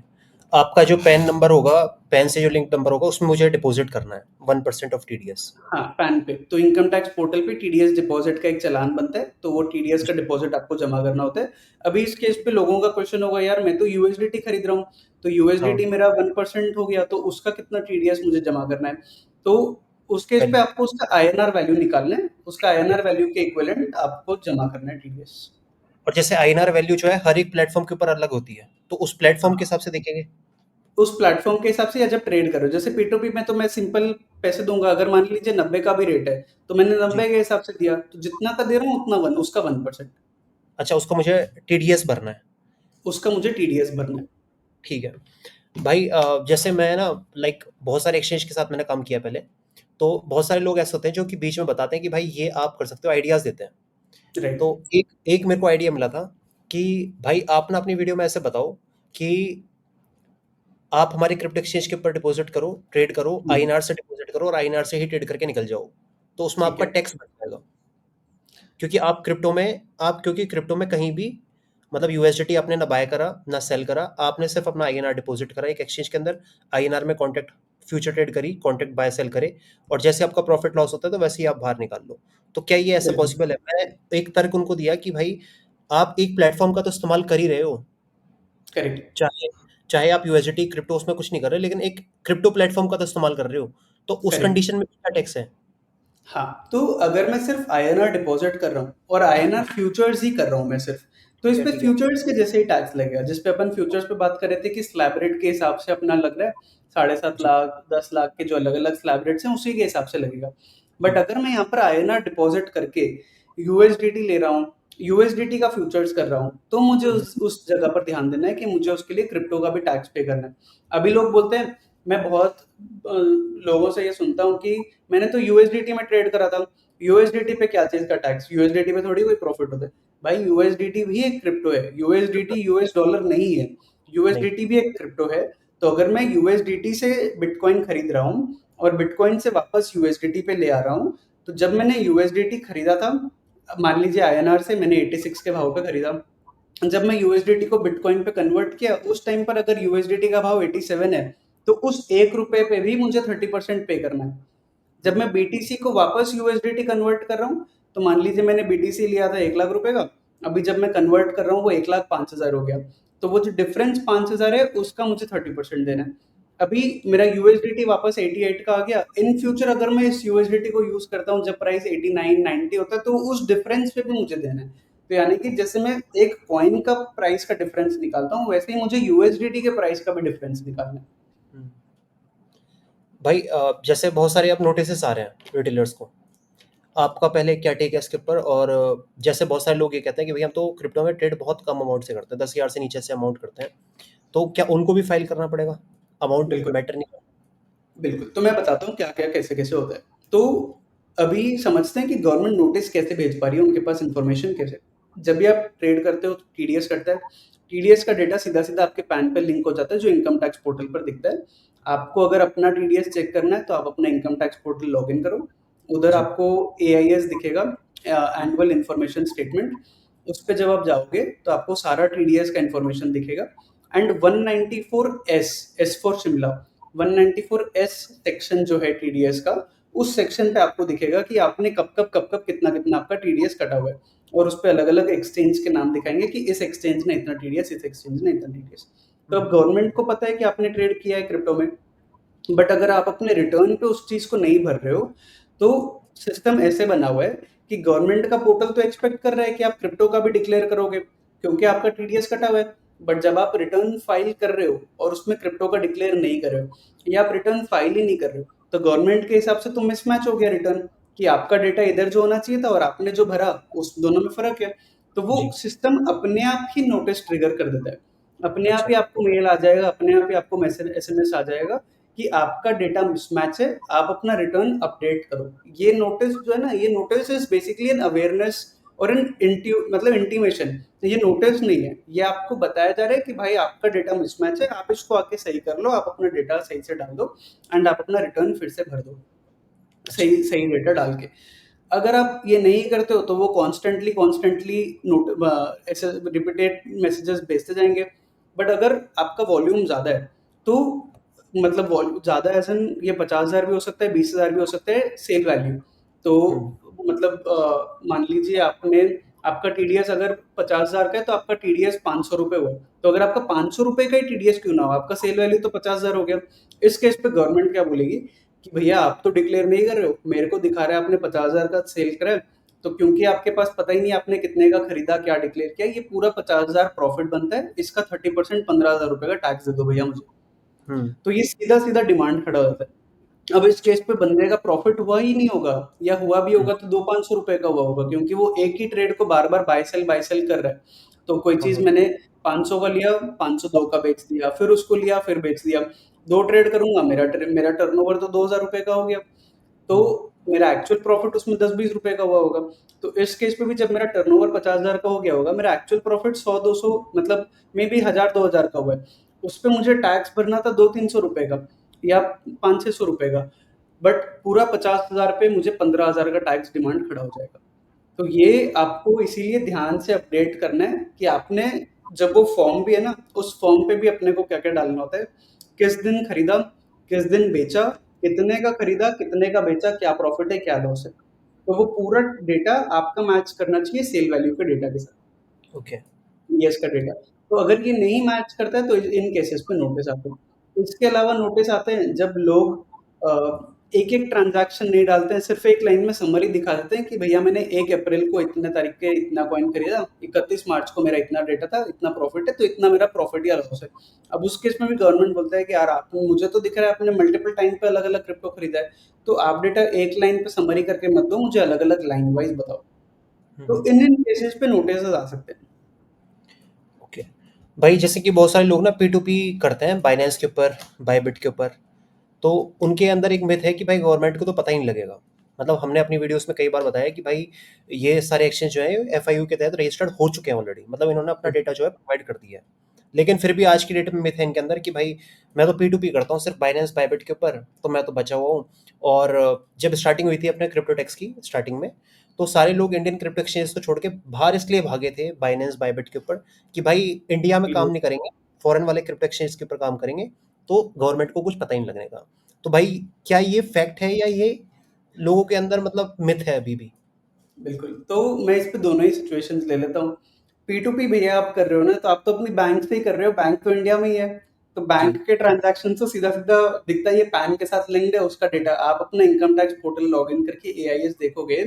[SPEAKER 1] आपका जो पैन नंबर होगा, पैन से जो लिंक नंबर होगा, उसमें मुझे डिपॉज़िट करना है 1% ऑफ टीडीएस।
[SPEAKER 2] हाँ, पैन पे। तो इनकम टैक्स पोर्टल पे टीडीएस डिपॉज़िट का एक चालान बनता है, तो वो टीडीएस का
[SPEAKER 1] जी।
[SPEAKER 2] डिपॉज़िट आपको जमा करना होता है। अभी इस केस पे लोगों का क्वेश्चन होगा, यार मैं तो यूएसडीटी खरीद रहा हूँ, तो
[SPEAKER 1] हाँ।
[SPEAKER 2] यूएसडीटी मेरा 1% हो गया, तो उसका कितना टीडीएस मुझे जमा करना है? तो उस केस पे
[SPEAKER 1] वैल्यू।
[SPEAKER 2] आपको उसका आईएनआर वैल्यू निकालना है, उसका
[SPEAKER 1] ठीक
[SPEAKER 2] आईएनआर
[SPEAKER 1] है।
[SPEAKER 2] वैल्यू के इक्विवेलेंट आपको जमा करना है टीडीएस।
[SPEAKER 1] और जैसे आईएनआर वैल्यू जो है हर एक प्लेटफ़ॉर्म के ऊपर अलग होती है, तो उस प्लेटफ़ॉर्म के
[SPEAKER 2] हाँ।
[SPEAKER 1] हिसाब से देखेंगे?
[SPEAKER 2] उस प्लेटफ़ॉर्म के हिसाब से, या जब ट्रेड करो, जैसे पी2पी में तो मैं सिंपल पैसे दूँगा, अगर मान लीजिए 90 का भी रेट है, तो मैंने
[SPEAKER 1] जी।
[SPEAKER 2] 90 के हिसाब से दिया, तो जितना का दे रहा हूँ उतना 1 उसका 1%।
[SPEAKER 1] अच्छा, उसको मुझे टीडीएस भरना है।
[SPEAKER 2] उसका मुझे टीडीएस भरना है।
[SPEAKER 1] ठीक है। भाई जैसे मैं ना लाइक बहुत सारे एक्सचेंज के साथ मैंने काम किया पहले, तो बहुत सारे लोग ऐसे होते हैं जो कि बीच में बताते हैं कि भाई ये आप कर सकते हो, आइडियाज़ देते हैं।
[SPEAKER 2] राइट।
[SPEAKER 1] तो एक एक मेरे को आइडिया मिला था कि भाई आप ना अपनी वीडियो में ऐसे बताओ कि आप हमारे क्रिप्टो एक्सचेंज के ऊपर डिपॉज़िट करो, ट्रेड करो,
[SPEAKER 2] हुँ,
[SPEAKER 1] आईएनआर से डिपॉज़िट करो और आईएनआर से ही ट्रेड करके निकल जाओ। तो उसमें
[SPEAKER 2] ठीक
[SPEAKER 1] आपका
[SPEAKER 2] है।
[SPEAKER 1] टैक्स बच जाएगा। क्योंकि क्योंकि क्रिप्टो में कहीं भी मतलब यूएसडीटी आपने ना बाय करा, ना सेल करा, आपने सिर्फ़ अपना आईएनआर डिपॉज़िट करा एक एक्सचेंज के अंदर, आईएनआर में कॉन्ट्रैक्ट फ्यूचर ट्रेड करी, कॉन्ट्रैक्ट बाय सेल करे और जैसे आपका प्रॉफ़िट लॉस होता है तो वैसे ही आप बाहर निकाल लो। तो क्या ये ऐसा
[SPEAKER 2] बिल्कुल।
[SPEAKER 1] पॉसिबल है? मैं एक तर्क उनको दिया कि भाई आप एक प्लेटफ़ॉर्म का तो इस्तेमाल कर ही रहे हो।
[SPEAKER 2] करेक्ट।
[SPEAKER 1] चाहे चाहे आप यूएसडीटी, क्रिप्टो उसमें कुछ नहीं कर रहे, लेकिन एक क्रिप्टो प्लेटफ़ॉर्म का तो इस्तेमाल कर रहे हो। तो उस
[SPEAKER 2] करेक्ट।
[SPEAKER 1] कंडीशन में क्या टैक्स है?
[SPEAKER 2] हाँ, तो अगर मैं सिर्फ़ आईएनआर डिपॉज़िट कर रहा हूँ और आईएनआर फ्यूचर्स ही कर रहा हूँ मैं सिर्फ़, तो
[SPEAKER 1] ठीक
[SPEAKER 2] इस
[SPEAKER 1] है,
[SPEAKER 2] पे
[SPEAKER 1] ठीक है।
[SPEAKER 2] फ्यूचर्स के जैसे ही टैक्स लगेगा, जिस पे अपन फ्यूचर्स पे बात कर रहे थे कि स्लैब रेट के हिसाब से अपना लग रहा है, साढ़े 7
[SPEAKER 1] जी,
[SPEAKER 2] लाख, 10 लाख के जो अलग-अलग स्लैब रेट्स हैं, उसी के हिसाब से लगेगा। बट
[SPEAKER 1] हुँ,
[SPEAKER 2] अगर मैं यहाँ पर आईएनआर डिपॉज़िट करके यूएसडीटी ले रहा हूँ, यूएसडीटी का फ्यूचर्स कर रहा हूँ, तो मुझे
[SPEAKER 1] हुँ,
[SPEAKER 2] उस जगह पर ध्यान देना है कि मुझे उसके लिए क्रिप्टो का भी टैक्स पे करना है। अभी लोग बोलते हैं, मैं बहुत लोगों से ये सुनता हूँ कि मैंने तो यूएसडीटी में ट्रेड करा था, यूएसडीटी पे क्या चीज का टैक्स, यूएसडीटी पे थोड़ी कोई प्रॉफिट होता है। भाई यूएसडीटी भी एक क्रिप्टो है, यूएसडीटी यूएस डॉलर नहीं है,
[SPEAKER 1] नहीं,
[SPEAKER 2] यूएसडीटी भी एक क्रिप्टो है। तो अगर मैं यूएसडीटी से बिटकॉइन खरीद रहा हूँ और बिटकॉइन से वापस यूएसडीटी पे ले आ रहा हूँ, तो जब मैंने यूएसडीटी खरीदा था, मान लीजिए आईएनआर से मैंने 86 के भाव पे खरीदा, जब मैं यूएसडीटी को बिटकॉइन पे कन्वर्ट किया, उस टाइम पर अगर यूएसडीटी का भाव 87 है, तो उस 1 रुपए पे भी मुझे 30% पे करना है। जब मैं बीटीसी को वापस यूएसडीटी कन्वर्ट कर रहा हूँ, तो मान लीजिए मैंने बीटीसी लिया था 1 लाख रुपए का, अभी जब मैं कन्वर्ट कर रहा हूँ वो 1,05,000 हो गया, तो वो जो डिफरेंस 5,000 है उसका मुझे 30% देना है। अभी मेरा यूएसडीटी वापस 88 का आ गया, इन फ्यूचर अगर मैं इस यूएसडीटी को यूज करता हूँ जब प्राइस 89 90 होता है, तो उस डिफरेंस पे भी मुझे देना है। तो यानी कि जैसे मैं एक कॉइन का प्राइस का डिफरेंस निकालता हूँ, वैसे ही मुझे यूएसडीटी के प्राइस का भी डिफरेंस निकालना है।
[SPEAKER 1] हुँ। भाई जैसे बहुत सारे अब नोटिसेस आ रहे हैं रिटेलर्स को। आपका पहले क्या टेक है इसके ऊपर? और जैसे बहुत सारे लोग ये कहते हैं कि भई हम तो क्रिप्टो में ट्रेड बहुत कम अमाउंट से करते हैं, 10,000 से नीचे से अमाउंट करते हैं। तो क्या उनको भी फ़ाइल करना पड़ेगा? अमाउंट
[SPEAKER 2] बिल्कुल।
[SPEAKER 1] मैटर नहीं करता?
[SPEAKER 2] बिल्कुल, तो मैं बताता हूँ क्या-क्या, कैसे-कैसे होता है। तो अभी समझते हैं कि गवर्नमेंट नोटिस कैसे भेज पा रही है, उनके पास इन्फॉर्मेशन कैसे। जब भी आप ट्रेड करते हो तो टीडीएस कटता है, टीडीएस का डेटा सीधा-सीधा आपके पैन पे लिंक हो जाता है, जो इनकम टैक्स पोर्टल पर दिखता है। आपको अगर अपना टीडीएस चेक करना है, तो आप अपना इनकम टैक्स पोर्टल लॉगिन करो। उधर
[SPEAKER 1] जी,
[SPEAKER 2] आपको एआईएस दिखेगा, एनुअल इन्फॉर्मेशन स्टेटमेंट। उस पे जब आप जाओगे, तो आपको सारा टीडीएस का इन्फॉर्मेशन दिखेगा। And 194 S, S for Shimla, 194 S section जो है टीडीएस का, उस सेक्शन पे आपको दिखेगा कि आपने कब-कब कितना-कितना आपका टीडीएस कटा हुआ है, और उस पे अलग-अलग एक्सचेंज के नाम दिखाएँगे कि इस एक्सचेंज ने इतना टीडीएस, इस एक्सचेंज ने इतना टीडीएस। तो
[SPEAKER 1] हुँ,
[SPEAKER 2] अब गवर्नमेंट को पता है कि आपने ट्रेड किया है क्रिप्टो में, बट अगर आप अपने रिटर्न पे उस चीज़ को नहीं भर रहे हो, तो सिस्टम ऐसे बना हुआ है कि गवर्नमेंट का पोर्टल तो एक्सपेक्ट कर रहा है कि आप क्रिप्टो का भी डिक्लेयर करोगे, क्योंकि आपका टीडीएस कटा हुआ है। बट जब आप रिटर्न फाइल कर रहे हो और उसमें क्रिप्टो का डिक्लेयर नहीं कर रहे हो, या आप रिटर्न फाइल ही नहीं कर रहे हो, तो गवर्नमेंट के हिसाब से तो मिसमैच हो गया रिटर्न, कि आपका डेटा इधर जो होना चाहिए था और आपने जो भरा, उस दोनों में फ़र्क है। तो वो
[SPEAKER 1] जी,
[SPEAKER 2] सिस्टम अपने आप ही नोटिस ट्रिगर कर देता है। अपने आप
[SPEAKER 1] अच्छा,
[SPEAKER 2] ही आपको मेल आ जाएगा, अपने आप ही आपको मैसेज एसएमएस आ जाएगा कि आपका डेटा मिसमैच है, आप अपना रिटर्न अपडेट करो। ये नोटिस जो है ना, ये notice is basically an awareness और एन मतलब इंटीमेशन। ये नोटिस नहीं है, ये आपको बताया जा रहा है कि भाई आपका डेटा मिसमैच है, आप इसको आके सही कर लो, आप अपना डेटा सही से डाल दो एंड आप अपना रिटर्न फिर से भर दो,
[SPEAKER 1] अच्छा,
[SPEAKER 2] सही सही डेटा डाल के। अगर आप ये नहीं करते हो, तो वो कॉन्स्टेंटली कॉन्स्टेंटली ऐसे रिपीटेड मैसेजेस भेजते जाएँगे। बट अगर आपका वॉल्यूम ज़्यादा है, तो मतलब वॉल्यूम ज़्यादा एज़ इन ये 50,000 भी हो सकता है, 20,000 भी हो सकता है सेल वैल्यू। तो
[SPEAKER 1] हुँ,
[SPEAKER 2] मतलब मान लीजिए आपका टीडीएस अगर 50,000 का है, तो आपका टीडीएस ₹500 हुआ। तो अगर आपका ₹500 का ही टीडीएस क्यों ना हो, आपका सेल वैल्यू तो 50,000 हो गया। इस केस पे गवर्नमेंट क्या बोलेगी कि भैया आप तो डिक्लेयर नहीं कर रहे हो, मेरे को दिखा रहा है आपने 50,000 का सेल करा है, तो क्योंकि आपके पास पता ही नहीं आपने कितने का खरीदा, क्या डिक्लेयर किया, ये पूरा 50,000 प्रॉफिट बनता है, इसका 30% ₹15,000 का टैक्स दे दो भैया मुझे।
[SPEAKER 1] हुँ,
[SPEAKER 2] तो ये सीधा-सीधा डिमांड खड़ा हो जाता है। अब इस केस पे बंदे का प्रॉफिट हुआ ही नहीं होगा, या हुआ भी
[SPEAKER 1] हुँ,
[SPEAKER 2] होगा तो 200-500 रुपए का हुआ होगा, क्योंकि वो एक ही ट्रेड को बार-बार बाय सेल कर रहा है। तो कोई
[SPEAKER 1] हाँ,
[SPEAKER 2] चीज़
[SPEAKER 1] हाँ,
[SPEAKER 2] मैंने 500 का लिया, 502 का बेच दिया, फिर उसको लिया, फिर बेच दिया। 2 ट्रेड करूँगा, मेरा टर्नओवर तो ₹2,000 का हो गया। तो
[SPEAKER 1] हुँ,
[SPEAKER 2] मेरा एक्चुअल प्रॉफिट उसमें 10-20 रुपए का हुआ होगा। तो इस केस में भी जब मेरा टर्नओवर 50,000 का हो गया होगा, मेरा एक्चुअल प्रॉफिट 100-200 मतलब मे बी 1000-2000 का हुआ है। उस पे मुझे टैक्स भरना था 200-300 रुपए का, या 500-600 रुपए का। बट पूरा 50,000 पे मुझे 15,000 का टैक्स डिमांड खड़ा हो जाएगा। तो ये आपको इसीलिए ध्यान से अपडेट करना है कि आपने, जब वो फॉर्म भी है ना, उस फॉर्म पे भी अपने को क्या-क्या डालना होता है, किस दिन खरीदा, किस दिन बेचा, कितने का खरीदा, कितने का बेचा, क्या प्रॉफिट है, क्या लॉस है। तो वो पूरा डेटा आपका मैच करना चाहिए सेल वैल्यू के डेटा के साथ।
[SPEAKER 1] ओके।
[SPEAKER 2] टीडीएस का डेटा। तो अगर ये नहीं मैच करता है तो इन केसेस पे नोटिस आते हैं। इसके अलावा नोटिस आते हैं जब लोग एक-एक ट्रांज़ैक्शन नहीं डालते हैं, सिर्फ़ एक लाइन में समरी दिखा देते हैं कि भैया मैंने 1 अप्रैल को इतने तारीख के इतना कॉइन खरीदा, 31 मार्च को मेरा इतना डेटा था, इतना प्रॉफ़िट है, तो इतना मेरा प्रॉफ़िट या लॉस है। अब उस केस में भी गवर्नमेंट बोलता है कि यार आप मुझे तो दिख रहा है आपने मल्टीपल टाइम पे अलग-अलग क्रिप्टो खरीदा है, तो आप डेटा एक लाइन पे समरी करके मत दो, मुझे अलग-अलग लाइन वाइज़ बताओ।
[SPEAKER 1] हुँ,
[SPEAKER 2] तो
[SPEAKER 1] हुँ।
[SPEAKER 2] इन-इन केसेस पे नोटिसेज़ आ सकते हैं।
[SPEAKER 1] ओके। भाई जैसे कि बहुत सारे लोग ना P2P करते हैं बाइनेंस के ऊपर, बायबिट के ऊपर, तो उनके अंदर एक मिथ है कि भाई गवर्नमेंट को तो पता ही नहीं लगेगा। मतलब हमने अपनी वीडियोज़ में कई बार बताया कि भाई ये सारे एक्सचेंज जो हैं एफआईयू के तहत रजिस्टर्ड हो चुके हैं ऑलरेडी। मतलब इन्होंने अपना डेटा जो है प्रोवाइड कर दिया है। लेकिन फिर भी आज की डेट में मिथ है इनके अंदर कि भाई मैं तो P2P करता हूँ सिर्फ़ बाइनेंस, बायबिट के ऊपर, तो मैं तो बचा हुआ हूँ। और जब स्टार्टिंग हुई थी अपने क्रिप्टोटेक्स की स्टार्टिंग में, तो सारे लोग इंडियन क्रिप्टो एक्सचेंज को छोड़ के बाहर इसलिए भागे थे बाइनेंस, बायबिट के ऊपर कि भाई इंडिया में काम नहीं करेंगे, फॉरेन वाले क्रिप्टो एक्सचेंज के ऊपर काम करेंगे, तो गवर्नमेंट को कुछ पता ही नहीं लगने का। तो भाई क्या ये फैक्ट है या ये लोगों के अंदर मतलब मिथ है अभी भी?
[SPEAKER 2] बिल्कुल, तो मैं इस पे दोनों ही सिचुएशंस ले लेता हूँ। P2P भैया आप कर रहे हो ना, तो आप तो अपनी बैंक से ही कर रहे हो, बैंक तो इंडिया में ही है। तो बैंक
[SPEAKER 1] जी।
[SPEAKER 2] के ट्रांज़ैक्शन तो सीधा-सीधा दिखता ही है, पैन के साथ लिंक्ड है उसका डेटा। आप अपना इनकम टैक्स पोर्टल लॉगिन करके एआईएस देखोगे,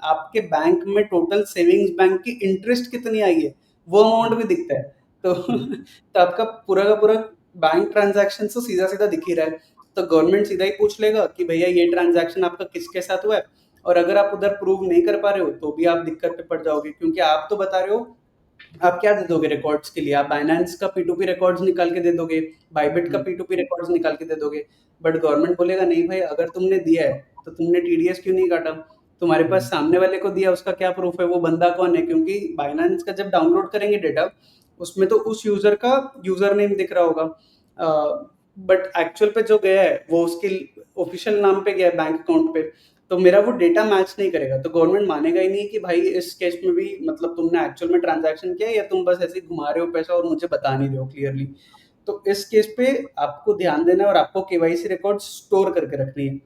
[SPEAKER 2] आपके बैंक में टोटल सेविंग्स बैंक की इंटरेस्ट कितनी आई है, वो
[SPEAKER 1] हुँ,
[SPEAKER 2] अमाउंट भी दिखता है। तो
[SPEAKER 1] हुँ,
[SPEAKER 2] तो आपका पूरा का पूरा बैंक ट्रांज़ैक्शन तो सीधा-सीधा दिख ही रहा है। तो गवर्नमेंट सीधा ही पूछ लेगा कि भैया ये ट्रांज़ैक्शन आपका किसके साथ हुआ है? और अगर आप उधर प्रूव नहीं कर पा रहे हो, तो भी आप दिक्कत पे पड़ जाओगे क्योंकि आप तो बता रहे हो, आप क्या दे दोगे रिकॉर्ड्स के लिए? आप बाइनेंस का P2P रिकॉर्ड्स निकाल के दे दोगे, बायबिट का
[SPEAKER 1] हुँ,
[SPEAKER 2] P2P रिकॉर्ड्स निकाल के दे दोगे। बट गवर्नमेंट बोलेगा नहीं भाई अगर तुमने दिया है, तो तुमने टीडीएस क्यों नहीं काटा? तुम्हारे पास
[SPEAKER 1] हुँ,
[SPEAKER 2] सामने वाले को दिया उसका क्या प्रूफ है? वो बंदा कौन है? क्योंकि बाइनेंस का जब डाउनलोड करेंगे डेटा, उसमें तो उस यूज़र का यूज़र नेम दिख रहा होगा। बट एक्चुअल पे जो गया है, वो उसके ऑफिशियल नाम पे गया है बैंक अकाउंट पे। तो मेरा वो डेटा मैच नहीं करेगा, तो गवर्नमेंट मानेगा ही नहीं कि भाई इस केस में भी मतलब तुमने एक्चुअल में ट्रांज़ैक्शन किया है या तुम बस ऐसे ही घुमा रहे हो पैसा और मुझे बता नहीं रहे हो क्लियरली। तो इस केस पे आपको ध्यान देना है और आपको केवाईसी रिकॉर्ड्स स्टोर करके रखनी है।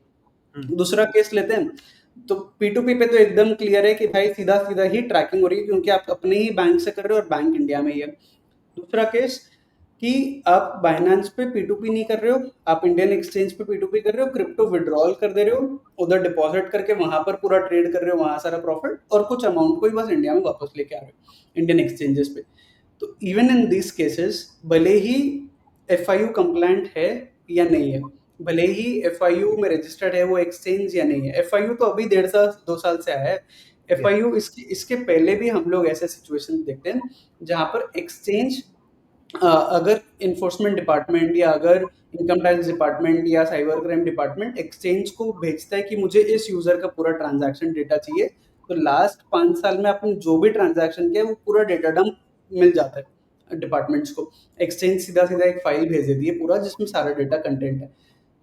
[SPEAKER 1] हुँ,
[SPEAKER 2] दूसरा केस लेते हैं, तो P2P पे तो एकदम क्लियर है कि भाई सीधा-सीधा ही ट्रैकिंग हो रही है क्योंकि आप अपने ही बैंक से कर रहे हो और बैंक इंडिया में ही है। दूसरा केस कि आप बाइनेंस पे P2P नहीं कर रहे हो, आप इंडियन एक्सचेंज पे P2P कर रहे हो, क्रिप्टो विथड्रॉल कर दे रहे हो, उधर डिपॉज़िट करके वहाँ पर पूरा ट्रेड कर रहे हो, वहाँ सारा प्रॉफ़िट और कुछ अमाउंट को ही बस इंडिया में वापस लेके आ रहे हो, इंडियन एक्सचेंजेस पे। तो इवन इन दीज़ केसेस भले ही एफआईयू कंप्लायंट है या नहीं है, भले ही एफआईयू में रजिस्टर्ड है वो एक्सचेंज या नहीं है। एफआईयू तो अभी 2 साल से आया है।
[SPEAKER 1] या
[SPEAKER 2] एफआईयू इसके इसके पहले भी हम लोग ऐसे सिचुएशन देखते हैं, जहाँ पर एक्सचेंज अगर इन्फोर्समेंट डिपार्टमेंट या अगर इनकम टैक्स डिपार्टमेंट या साइबर क्राइम डिपार्टमेंट एक्सचेंज को भेजता है कि मुझे इस यूज़र का पूरा ट्रांज़ैक्शन डेटा चाहिए, तो लास्ट 5 साल में आपने जो भी ट्रांज़ैक्शन किया है, वो पूरा डेटा डंप मिल जाता है डिपार्टमेंट्स को। एक्सचेंज सीधा-सीधा एक फ़ाइल भेज देती है पूरा जिसमें सारा डेटा कंटेंट है।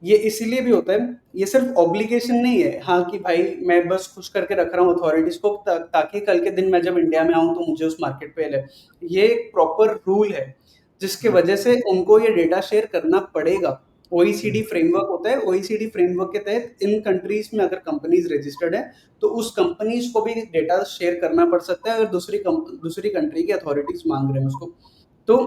[SPEAKER 2] ये इसीलिए भी होता है, ये सिर्फ़ ऑब्लिगेशन नहीं है, हाँ, कि भाई मैं बस खुश करके रख रहा हूँ अथॉरिटीज़ को ताकि कल के दिन मैं जब इंडिया में आऊँ तो मुझे उस मार्केट पे ले। ये एक प्रॉपर रूल है, जिसकी
[SPEAKER 1] हुँ,
[SPEAKER 2] वजह से उनको ये डेटा शेयर करना पड़ेगा।
[SPEAKER 1] हुँ,
[SPEAKER 2] ओईसीडी फ्रेमवर्क होता है, ओईसीडी फ्रेमवर्क के तहत इन कंट्रीज़ में अगर कंपनीज़ रजिस्टर्ड हैं, तो उस कंपनीज़ को भी डेटा शेयर करना पड़ सकता है अगर दूसरी कंट्री की अथॉरिटीज़ माँग रहे हैं उसको। तो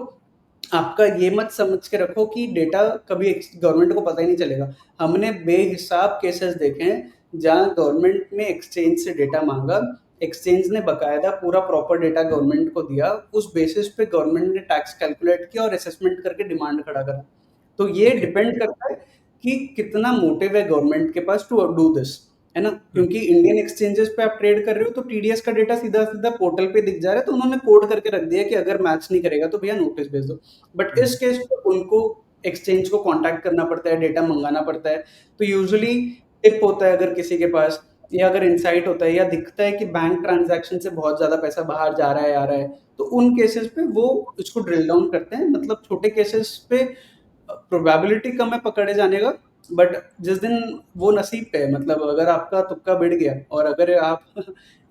[SPEAKER 2] आपका ये मत समझ के रखो कि डेटा कभी गवर्नमेंट को पता ही नहीं चलेगा। हमने बेहिसाब केसेस देखे हैं, जहाँ गवर्नमेंट ने एक्सचेंज से डेटा माँगा, एक्सचेंज ने बाकायदा पूरा प्रॉपर डेटा गवर्नमेंट को दिया, उस बेसिस पे गवर्नमेंट ने टैक्स कैलकुलेट किया और असेसमेंट करके डिमांड खड़ा करा। तो ये
[SPEAKER 1] ओके।
[SPEAKER 2] डिपेंड करता है कि कितना मोटिव है गवर्नमेंट के पास टू डू दिस, है ना?
[SPEAKER 1] हुँ,
[SPEAKER 2] क्योंकि इंडियन एक्सचेंजेस पे आप ट्रेड कर रहे हो तो टीडीएस का डेटा सीधा-सीधा पोर्टल पे दिख जा रहा है, तो उन्होंने कोड करके रख दिया कि अगर मैच नहीं करेगा तो भैया नोटिस भेज दो। बट
[SPEAKER 1] हुँ,
[SPEAKER 2] इस केस में उनको एक्सचेंज को कॉन्टैक्ट करना पड़ता है, डेटा मंगाना पड़ता है। तो यूजुअली टिप होता है अगर किसी के पास या अगर इनसाइट होता है या दिखता है कि बैंक ट्रांज़ैक्शन से बहुत ज़्यादा पैसा बाहर जा रहा है, आ रहा है, तो उन केसेस पे वो इसको ड्रिल डाउन करते हैं। मतलब छोटे केसेस पे प्रोबेबिलिटी कम है पकड़े जाने का, बट जिस दिन वो नसीब पे है मतलब अगर आपका तुक्का बिड़ गया और अगर आप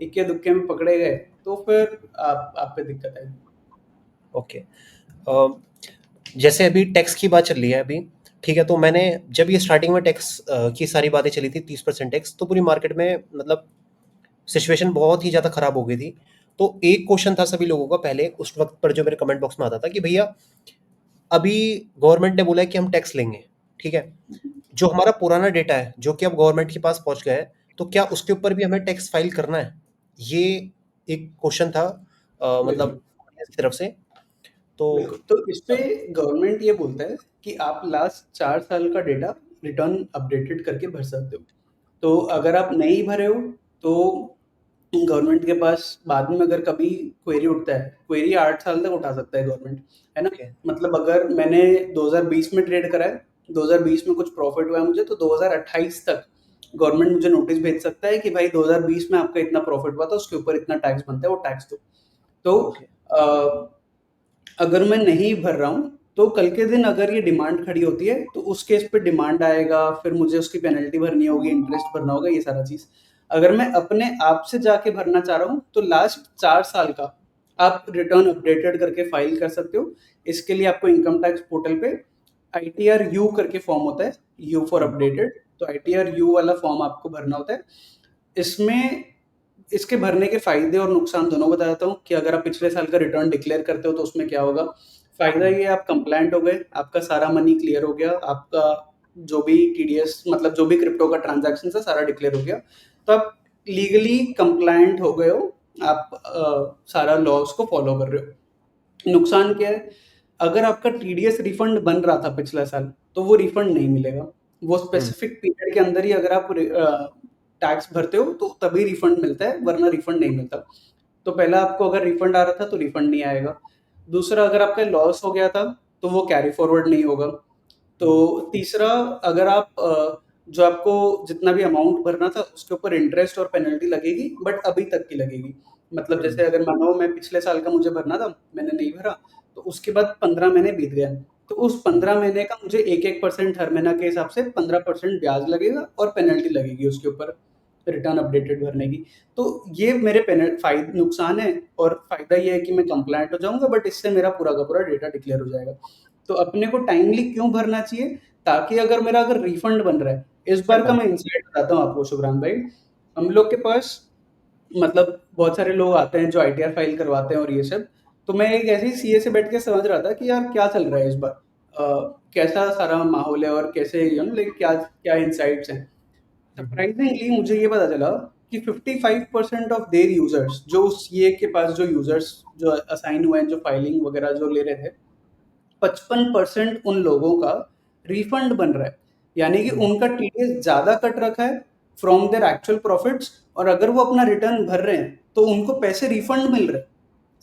[SPEAKER 2] इक्के-दुक्के में पकड़े गए, तो फिर आप पे दिक्कत आएगी।
[SPEAKER 1] ओके। अ, जैसे अभी टैक्स की बात चल रही है अभी, ठीक है? तो मैंने जब ये स्टार्टिंग में टैक्स की सारी बातें चली थी 30% टैक्स, तो पूरी मार्केट में मतलब सिचुएशन बहुत ही ज़्यादा खराब हो गई थी तो एक क्वेश्चन था सभी लोगों का पहले उस वक़्त पर जो मेरे कमेंट बॉक्स में आता था कि भैया अभी गवर्नमेंट ने बोला है कि हम टैक्स लेंगे, ठीक है? जो हमारा पुराना डेटा है, जो कि अब गवर्नमेंट के पास पहुँच गया है, तो क्या उसके ऊपर भी हमें टैक्स फाइल करना है? ये एक क्वेश्चन था मतलब
[SPEAKER 2] बिल्कुल।
[SPEAKER 1] ऑडियंस की तरफ से। तो
[SPEAKER 2] बिल्कुल, तो इसपे गवर्नमेंट ये बोलता है कि आप लास्ट 4 साल का डेटा रिटर्न अपडेटेड करके भर सकते हो। तो
[SPEAKER 1] ओके,
[SPEAKER 2] अगर आप नहीं भरे हो, तो गवर्नमेंट के पास बाद में अगर कभी क्वेरी उठता है, क्वेरी 8 साल तक उठा सकता है गवर्नमेंट, है ना?
[SPEAKER 1] ओके,
[SPEAKER 2] मतलब अगर मैंने 2020 में ट्रेड करा है, 2020 में कुछ प्रॉफिट हुआ है मुझे, तो 2028 तक गवर्नमेंट मुझे नोटिस भेज सकता है कि भाई 2020 में आपका इतना प्रॉफिट हुआ था, उसके ऊपर इतना टैक्स बनता है, वो टैक्स दो। तो
[SPEAKER 1] ओके।
[SPEAKER 2] अ, अगर मैं नहीं भर रहा हूँ, तो कल के दिन अगर ये डिमांड खड़ी होती है, तो उस केस पे डिमांड आएगा, फिर मुझे उसकी पेनल्टी भरनी होगी, इंटरेस्ट भरना होगा, ये सारा चीज़। अगर मैं अपने आप से जाके भरना चाह रहा हूँ, तो लास्ट 4 साल का आप रिटर्न अपडेटेड करके फाइल कर सकते हो। इसके लिए आपको इनकम टैक्स पोर्टल पे आईटीआर यू करके फॉर्म होता है, यू फॉर
[SPEAKER 1] हुँ,
[SPEAKER 2] अपडेटेड, तो आईटीआर यू वाला फॉर्म आपको भरना होता है। इसमें इसके भरने के फ़ायदे और नुकसान दोनों बता देता हूँ कि अगर आप पिछले साल का रिटर्न डिक्लेयर करते हो तो उसमें क्या होगा। फ़ायदा
[SPEAKER 1] हुँ,
[SPEAKER 2] ये है आप कंप्लायंट हो गए, आपका सारा मनी क्लियर हो गया, आपका जो भी टीडीएस मतलब जो भी क्रिप्टो का ट्रांज़ैक्शंस है सारा डिक्लेयर हो गया। तो आप लीगली कंप्लायंट हो गए हो, आप सारा लॉज़ को फ़ॉलो कर रहे हो। नुकसान क्या है? अगर आपका टीडीएस रिफंड बन रहा था पिछला साल, तो वो रिफंड नहीं मिलेगा। वो
[SPEAKER 1] हुँ,
[SPEAKER 2] स्पेसिफिक पीरियड के अंदर ही अगर आप टैक्स भरते हो तो तभी रिफंड मिलता है, वरना रिफंड नहीं मिलता। तो पहला आपको अगर रिफंड आ रहा था तो रिफंड नहीं आएगा। दूसरा अगर आपका लॉस हो गया था तो वो कैरी फॉरवर्ड नहीं होगा। तो
[SPEAKER 1] हुँ,
[SPEAKER 2] तीसरा अगर आप जो आपको जितना भी अमाउंट भरना था उसके ऊपर इंटरेस्ट और पेनल्टी लगेगी बट अभी तक की लगेगी। मतलब
[SPEAKER 1] हुँ,
[SPEAKER 2] जैसे अगर मानो मैं पिछले साल का मुझे भरना था, मैंने नहीं भरा, तो उसके बाद 15 महीने बीत गए। तो उस
[SPEAKER 1] हुँ,
[SPEAKER 2] 15 महीने का मुझे 1-1% हर महीना के हिसाब से 15% ब्याज लगेगा और पेनल्टी लगेगी उसके ऊपर रिटर्न अपडेटेड भरने की। तो ये मेरे नुकसान है और फ़ायदा ये है कि मैं कंप्लायंट हो जाऊँगा बट इससे मेरा पूरा का पूरा डेटा डिक्लेयर हो जाएगा। तो अपने को टाइमली क्यों भरना चाहिए? ताकि अगर रिफंड बन रहा है, इस बार का
[SPEAKER 1] हाँ,
[SPEAKER 2] मैं इनसाइट बताता हूँ आपको शुभराम भाई। हम लोग के पास मतलब बहुत सारे लोग आते हैं जो आईटीआर फाइल करवाते हैं और ये सब। तो मैं एक ऐसे ही सीए से बैठ के समझ रहा था कि यार क्या चल रहा है इस बार? कैसा सारा माहौल है और कैसे लाइक क्या क्या इनसाइट्स हैं?
[SPEAKER 1] हुँ, हुँ,
[SPEAKER 2] सरप्राइजिंगली मुझे ये पता चला कि 55% ऑफ देयर यूजर्स जो उस सीए के पास जो यूजर्स जो असाइन हुए हैं, जो फाइलिंग वगैरह जो ले रहे थे, 55% उन लोगों का रिफंड बन रहा है। यानी कि
[SPEAKER 1] हुँ,
[SPEAKER 2] उनका टीडीएस ज़्यादा कट रखा है फ्रॉम देयर एक्चुअल प्रॉफिट्स, और अगर वो अपना रिटर्न भर रहे हैं, तो उनको पैसे रिफंड मिल रहे हैं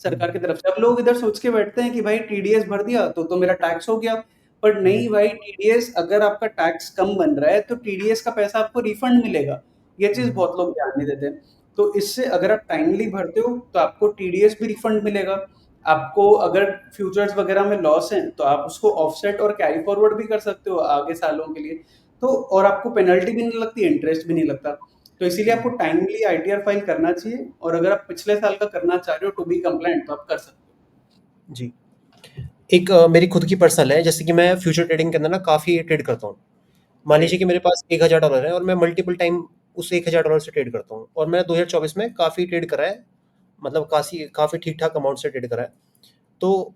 [SPEAKER 1] हुँ,
[SPEAKER 2] सरकार की तरफ से। अब लोग इधर सोच के बैठते हैं कि भाई टीडीएस भर दिया तो मेरा टैक्स हो गया। पर
[SPEAKER 1] हुँ,
[SPEAKER 2] नहीं भाई, टीडीएस अगर आपका टैक्स कम बन रहा है, तो टीडीएस का पैसा आपको रिफंड मिलेगा। ये चीज़
[SPEAKER 1] हुँ,
[SPEAKER 2] बहुत लोग ध्यान नहीं देते। तो इससे अगर आप टाइमली भरते हो, तो आपको टीडीएस भी रिफंड मिलेगा। आपको अगर फ्यूचर्स वगैरह में लॉस है, तो आप उसको ऑफसेट और कैरी फॉरवर्ड भी कर सकते हो आगे सालों के लिए। तो और आपको पेनल्टी भी नहीं लगती, इंटरेस्ट भी नहीं लगता। तो इसीलिए आपको
[SPEAKER 1] हुँ,
[SPEAKER 2] टाइमली आईटीआर फाइल करना चाहिए, और अगर आप पिछले साल का करना चाह रहे हो टू बी कंप्लायंट, तो आप कर सकते हो।
[SPEAKER 1] जी। एक मेरी खुद की पर्सनल है, जैसे कि मैं फ्यूचर ट्रेडिंग के अंदर ना काफ़ी ट्रेड करता हूँ। मान लीजिए
[SPEAKER 2] राइट,
[SPEAKER 1] कि मेरे पास $1000 है और मैं मल्टीपल टाइम उस $1000 से ट्रेड करता हूँ और मैंने 2024 में काफ़ी ट्रेड करा है, मतलब काफ़ी ठीक-ठाक अमाउंट से ट्रेड करा है। तो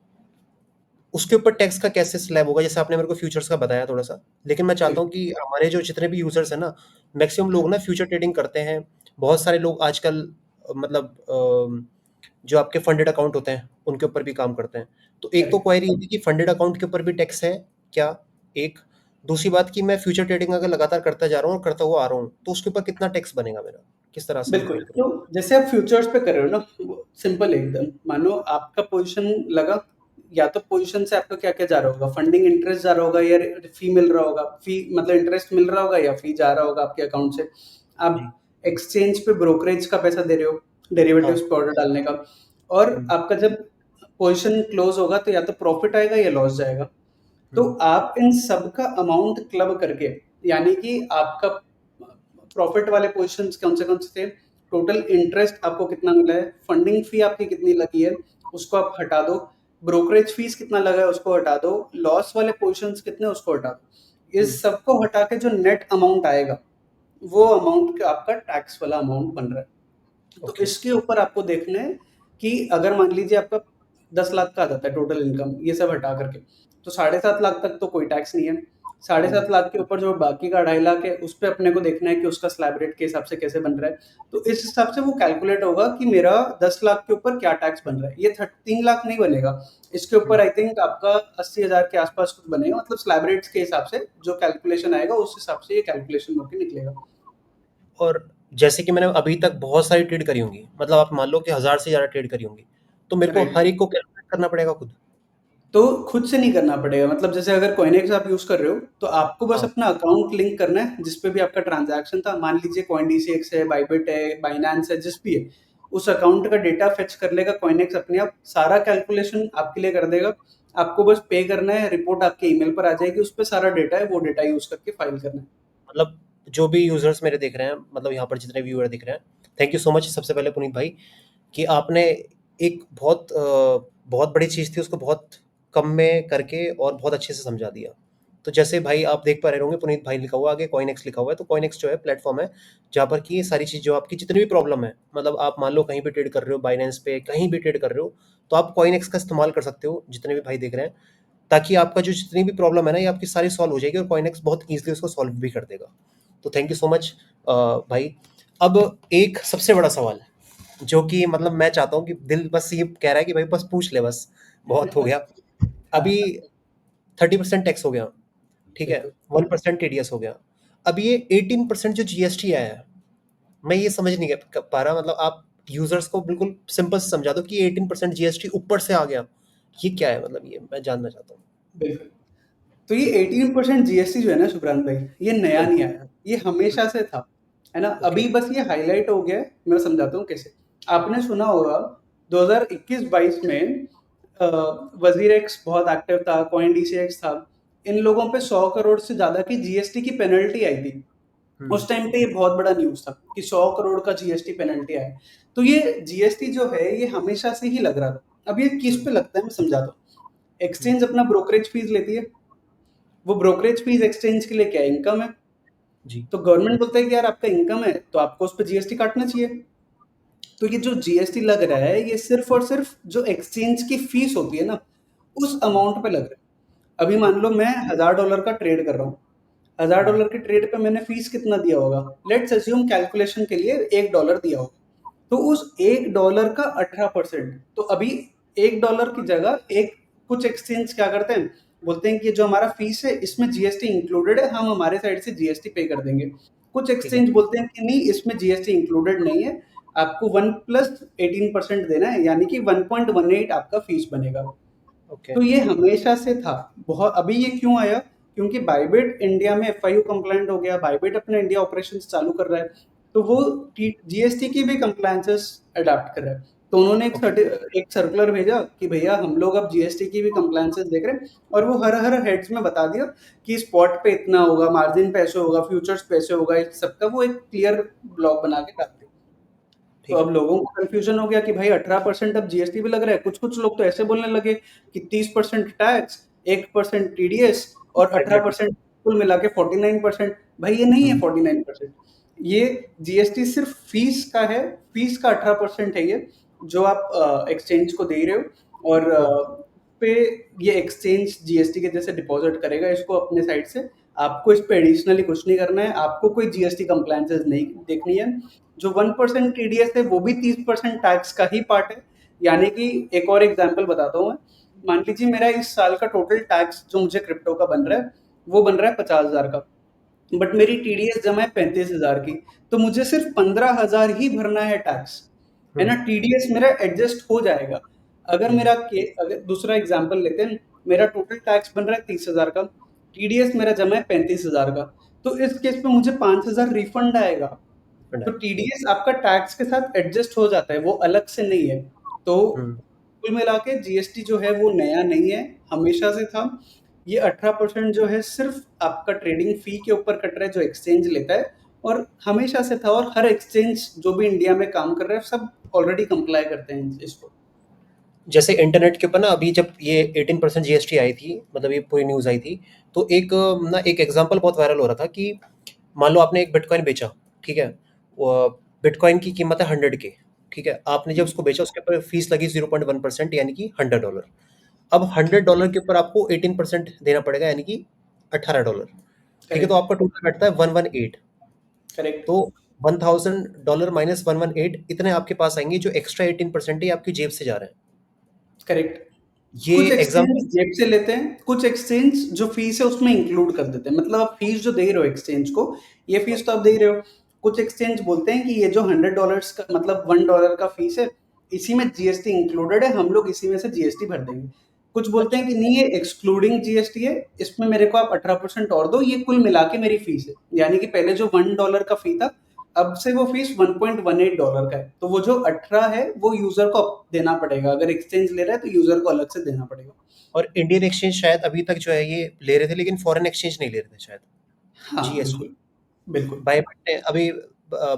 [SPEAKER 1] उसके ऊपर टैक्स का कैसे स्लैब होगा? जैसे आपने मेरे को फ्यूचर्स का बताया थोड़ा-सा, लेकिन मैं चाहता हूँ
[SPEAKER 2] बिल्कुल,
[SPEAKER 1] कि हमारे जो जितने भी यूज़र्स हैं ना, मैक्सिमम लोग ना फ्यूचर ट्रेडिंग करते हैं। बहुत सारे लोग आजकल मतलब जो आपके फंडेड अकाउंट होते हैं, उनके ऊपर भी काम करते हैं। तो एक तो
[SPEAKER 2] करेक्ट।
[SPEAKER 1] क्वेरी ये थी कि फंडेड अकाउंट के ऊपर भी टैक्स है क्या? एक, दूसरी बात कि मैं फ्यूचर ट्रेडिंग अगर लगातार करता जा रहा हूँ और करता हुआ आ रहा हूँ, तो उसके ऊपर कितना टैक्स बनेगा मेरा? किस तरह से मैं
[SPEAKER 2] बिल्कुल,
[SPEAKER 1] फाइल करूँ?
[SPEAKER 2] तो जैसे आप फ्यूचर्स पे कर रहे हो ना, वो सिंपल है एकदम। मानो आपका पोज़ीशन लगा, या तो पोज़ीशन से आपका क्या-क्या जा रहा होगा, फंडिंग इंटरेस्ट जा रहा होगा या फी मिल रहा होगा, फी मतलब इंटरेस्ट मिल रहा होगा या फी जा रहा होगा आपके अकाउंट से। आप
[SPEAKER 1] जी।
[SPEAKER 2] एक्सचेंज पे ब्रोकरेज का पैसा दे रहे हो, डेरिवेटिव्स
[SPEAKER 1] हाँ।
[SPEAKER 2] पे ऑर्डर डालने का, और
[SPEAKER 1] हुँ,
[SPEAKER 2] आपका जब पोज़ीशन क्लोज़ होगा तो या तो प्रॉफ़िट आएगा या लॉस जाएगा। तो
[SPEAKER 1] हुँ,
[SPEAKER 2] आप इन सब का अमाउंट क्लब करके, यानी कि आपका प्रॉफिट वाले पोजीशंस कौन से थे, टोटल इंटरेस्ट आपको कितना मिला है, फंडिंग फी आपकी कितनी लगी है, उसको आप हटा दो, ब्रोकरेज फीस कितना लगा है उसको हटा दो, लॉस वाले पोजीशंस कितने उसको हटा दो।
[SPEAKER 1] हुँ,
[SPEAKER 2] इस सबको हटा के जो नेट अमाउंट आएगा, वो अमाउंट आपका टैक्स वाला अमाउंट बन रहा है। तो
[SPEAKER 1] ओके।
[SPEAKER 2] इसके ऊपर आपको देखना है कि अगर मान लीजिए आपका 10 लाख का आ जाता है टोटल इनकम, ये सब हटा करके, तो 7.5 लाख तक तो कोई टैक्स नहीं है। 7.5 लाख के ऊपर जो बाकी का 2.5 लाख है, उस पे अपने को देखना है कि उसका स्लैब रेट के हिसाब से कैसे बन रहा है। तो इस हिसाब से वो कैलकुलेट होगा कि मेरा 10 लाख के ऊपर क्या टैक्स बन रहा है। ये 3 लाख नहीं बनेगा। इसके ऊपर आई थिंक आपका 80,000 के आसपास कुछ बनेगा, मतलब स्लैब रेट्स के हिसाब से जो कैलकुलेशन आएगा, उस हिसाब से ये कैलकुलेशन होके निकलेगा।
[SPEAKER 1] और जैसे कि मैंने अभी तक बहुत सारी ट्रेड करी होंगी, मतलब आप मान लो कि 1000 से ज़्यादा ट्रेड करी होंगी, तो मेरे को
[SPEAKER 2] राइट।
[SPEAKER 1] हर एक को कैलकुलेट करना पड़ेगा खुद?
[SPEAKER 2] तो खुद से नहीं करना पड़ेगा, मतलब जैसे अगर कॉइनेक्स आप यूज़ कर रहे हो, तो आपको बस
[SPEAKER 1] हाँ,
[SPEAKER 2] अपना अकाउंट लिंक करना है, जिस पे भी आपका ट्रांज़ैक्शन था। मान लीजिए कॉइनडीसीएक्स है, बायबिट है, बाइनेंस है, जिस भी है, उस अकाउंट का डेटा फेच कर लेगा कॉइनेक्स अपने आप, सारा कैलकुलेशन आपके लिए कर देगा। आपको बस पे करना है, रिपोर्ट आपके ईमेल पर आ जाएगी, उस पे सारा डेटा है, वो डेटा यूज़ करके फाइल करना है।
[SPEAKER 1] मतलब जो भी यूज़र्स मेरे दिख रहे हैं, मतलब यहाँ पर जितने व्यूअर दिख रहे हैं, थैंक यू सो मच सबसे पहले पुनीत भाई, कि आपने एक बहुत बड़ी चीज़ थी उसको बहुत कम में करके और बहुत अच्छे से समझा दिया। तो जैसे भाई आप देख पा रहे होंगे पुनीत भाई लिखा हुआ है, आगे कॉइनएक्स लिखा हुआ है, तो कॉइनएक्स जो है प्लेटफ़ॉर्म है, जहाँ पर कि ये सारी चीज़ जो आपकी जितनी भी प्रॉब्लम है, मतलब आप मान लो कहीं भी ट्रेड कर रहे हो, बाइनेंस पे कहीं भी ट्रेड कर रहे हो, तो आप कॉइनएक्स का इस्तेमाल कर सकते हो, जितने भी भाई देख रहे हैं, ताकि आपका जो जितनी भी प्रॉब्लम है ना, ये आपकी सारी सॉल्व हो जाएगी और कॉइनएक्स बहुत ईज़िली उसको सॉल्व भी कर देगा। तो थैंक यू सो मच भाई। अब एक सबसे बड़ा सवाल, जो कि मतलब मैं चाहता हूँ कि दिल बस ये कह रहा है कि भाई बस पूछ ले बस, बहुत हो गया।
[SPEAKER 2] हाँ,
[SPEAKER 1] अभी 30% टैक्स हो गया, ठीक है?
[SPEAKER 2] बिल्कुल।
[SPEAKER 1] 1% टीडीएस हो गया। अब ये 18% जो जीएसटी आया है, मैं ये समझ नहीं पा रहा, मतलब आप यूज़र्स को बिल्कुल सिंपल से समझा दो कि 18% जीएसटी ऊपर से आ गया। ये क्या है, मतलब ये मैं जानना चाहता हूँ?
[SPEAKER 2] बिल्कुल। तो ये 18% जीएसटी जो है ना शुभ्रांत भाई, ये नया
[SPEAKER 1] हुँ,
[SPEAKER 2] नहीं आया, ये
[SPEAKER 1] हुँ,
[SPEAKER 2] हमेशा से था, है ना?
[SPEAKER 1] ओके,
[SPEAKER 2] अभी बस ये हाइलाइट हो गया है, मैं समझाता हूँ कैसे। आपने सुना होगा 2021-22 में वजीर एक्स बहुत एक्टिव था, कॉइन डीसीएक्स था, इन लोगों पे 100 करोड़ से ज्यादा की जीएसटी की पेनल्टी आई थी।
[SPEAKER 1] हुँ,
[SPEAKER 2] उस टाइम पे ये बहुत बड़ा न्यूज़ था कि 100 करोड़ का जीएसटी पेनल्टी आया है। तो ये जीएसटी जो है, ये हमेशा से ही लग रहा था। अब ये किस
[SPEAKER 1] हुँ,
[SPEAKER 2] पे लगता है, मैं समझाता हूँ।
[SPEAKER 1] हुँ,
[SPEAKER 2] एक्सचेंज अपना ब्रोकरेज फीस लेती है, वो ब्रोकरेज फीस एक्सचेंज के लिए क्या है? इनकम है।
[SPEAKER 1] जी,
[SPEAKER 2] तो गवर्नमेंट बोलता है कि यार आपका इनकम है, तो आपको उस पे जीएसटी काटना चाहिए। तो ये जो जीएसटी लग रहा है, ये सिर्फ़ और सिर्फ़ जो एक्सचेंज की फीस होती है ना, उस
[SPEAKER 1] हुँ,
[SPEAKER 2] अमाउंट पे लग रहा है। अभी मान लो मैं $1000 का ट्रेड कर रहा हूँ।
[SPEAKER 1] हुँ,
[SPEAKER 2] $1000 के ट्रेड पे मैंने फीस कितना दिया होगा? लेट्स अज्यूम कैलकुलेशन के लिए $1 दिया होगा। तो उस $1 का 18%, तो अभी $1 की जगह एक कुछ एक्सचेंज क्या करते हैं, बोलते हैं कि जो हमारा फीस है इसमें जीएसटी इंक्लूडेड है, हम हमारे साइड से जीएसटी पे कर देंगे। कुछ
[SPEAKER 1] ठीक है,
[SPEAKER 2] एक्सचेंज बोलते हैं कि नहीं, इसमें जीएसटी इंक्लूडेड नहीं है, आपको 1 प्लस 18% देना है, यानी कि 1.18 आपका फीस बनेगा।
[SPEAKER 1] ओके,
[SPEAKER 2] तो ये हमेशा से था। बहुत अभी ये क्यों आया? क्योंकि बायबिट इंडिया में एफआईयू कंप्लायंट हो गया, बायबिट अपने इंडिया ऑपरेशंस चालू कर रहा है, तो वो जीएसटी की भी कंप्लायंसेस अडॉप्ट कर रहा है। तो उन्होंने
[SPEAKER 1] ओके,
[SPEAKER 2] एक सर्कुलर भेजा कि भैया हम लोग अब जीएसटी की भी कंप्लायंसेस देख रहे हैं, और वो हर हर हेड्स में बता दिया कि स्पॉट पे इतना होगा, मार्जिन पे ऐसे होगा, फ्यूचर्स पे ऐसे होगा, इस सबका वो एक क्लियर ब्लॉक बना के डाल दिया। तो
[SPEAKER 1] ठीक है,
[SPEAKER 2] अब लोगों को कन्फ्यूजन हो गया कि भाई 18% अब जीएसटी भी लग रहा है। कुछ-कुछ लोग तो ऐसे बोलने लगे कि 30% टैक्स, 1% टीडीएस और
[SPEAKER 1] एग्ज़ैक्टली,
[SPEAKER 2] 18% कुल मिला के 49%। भाई ये नहीं है
[SPEAKER 1] हुँ,
[SPEAKER 2] 49%। ये जीएसटी सिर्फ फीस का है, फीस का 18% है ये, जो आप एक्सचेंज को दे रहे हो, और
[SPEAKER 1] हुँ,
[SPEAKER 2] पे ये एक्सचेंज जीएसटी के जैसे डिपॉजिट करेगा इसको अपने साइड से। आपको इस पे एडिशनली कुछ नहीं करना है, आपको कोई जीएसटी कंप्लायंसेस नहीं देखनी है। जो 1% टीडीएस है, वो भी 30% टैक्स का ही पार्ट है। यानी कि एक और एग्जांपल बताता हूँ मैं। मान लीजिए मेरा इस साल का टोटल टैक्स जो मुझे क्रिप्टो का बन रहा है, वो बन रहा है 50,000 का। बट मेरी टीडीएस जमा है 35,000 की, तो मुझे सिर्फ 15,000 ही भरना है टैक्स, है
[SPEAKER 1] हुँ,
[SPEAKER 2] ना? टीडीएस मेरा एडजस्ट हो जाएगा। अगर
[SPEAKER 1] हुँ,
[SPEAKER 2] मेरा के अगर दूसरा एग्जांपल लेते हैं, मेरा टोटल टैक्स बन रहा है 30,000 का, टीडीएस मेरा जमा है 35,000 का, तो इस केस में मुझे 5,000 रिफंड आएगा। तो
[SPEAKER 1] फंडा
[SPEAKER 2] टीडीएस आपका टैक्स के साथ एडजस्ट हो जाता है, वो अलग से नहीं है। तो
[SPEAKER 1] हुँ,
[SPEAKER 2] कुल मिला के जीएसटी जो है वो नया नहीं है, हमेशा से था। ये 18% जो है सिर्फ़ आपका ट्रेडिंग फ़ी के ऊपर कट रहा है, जो एक्सचेंज लेता है, और हमेशा से था, और हर एक्सचेंज जो भी इंडिया में काम कर रहा है, सब ऑलरेडी कंप्लाई करते हैं इसको।
[SPEAKER 1] जैसे इंटरनेट के ऊपर ना अभी जब ये 18% जीएसटी आई थी, मतलब ये पूरी न्यूज़ आई थी, तो एक ना एक एग्ज़ाम्पल बहुत वायरल हो रहा था कि मान लो आपने एक बिटकॉइन बेचा, ठीक है? बिटकॉइन की कीमत है 100 के, ठीक है? आपने जब उसको बेचा उसके ऊपर फीस लगी 0.1% यानी कि $100। अब $100 के ऊपर आपको 18% देना पड़ेगा यानी कि $18। ठीक है? तो
[SPEAKER 2] करेक्ट,
[SPEAKER 1] आपका टोटल बैठता है 118।
[SPEAKER 2] करेक्ट,
[SPEAKER 1] तो $1000 माइनस 118 इतने आपके पास आएँगे जो एक्स्ट्रा 18% है ये आपकी जेब से जा रहे हैं।
[SPEAKER 2] करेक्ट।
[SPEAKER 1] ये
[SPEAKER 2] कुछ एक्सचेंज
[SPEAKER 1] एग्ज़ाम्पल
[SPEAKER 2] जेब से लेते हैं, कुछ एक्सचेंज जो फीस है उसमें इंक्लूड कर देते हैं। मतलब आप फीस जो दे रहे हो एक्सचेंज को, ये फीस तो आप दे ही रहे हो। कुछ एक्सचेंज बोलते हैं कि ये जो $100 का मतलब $1 का फीस है, इसी में जीएसटी इंक्लूडेड है, हम लोग इसी में से जीएसटी भर देंगे। कुछ बोलते हैं
[SPEAKER 1] अच्छा।
[SPEAKER 2] कि नहीं, ये एक्सक्लूडिंग जीएसटी है, इसमें मेरे को आप 18% और दो, ये कुल मिला के मेरी फीस है। यानी कि पहले जो $1 का फी था, अब से वो फीस $1.18 का है। तो वो जो 18 है वो यूजर को देना पड़ेगा। अगर एक्सचेंज ले रहा है तो यूजर को अलग से देना पड़ेगा।
[SPEAKER 1] और इंडियन एक्सचेंज शायद अभी तक जो है ये ले रहे थे लेकिन फॉरेन एक्सचेंज नहीं ले रहे थे शायद,
[SPEAKER 2] हाँ,
[SPEAKER 1] जीएसटी।
[SPEAKER 2] बिल्कुल, बिल्कुल,
[SPEAKER 1] बायबिट ने अभी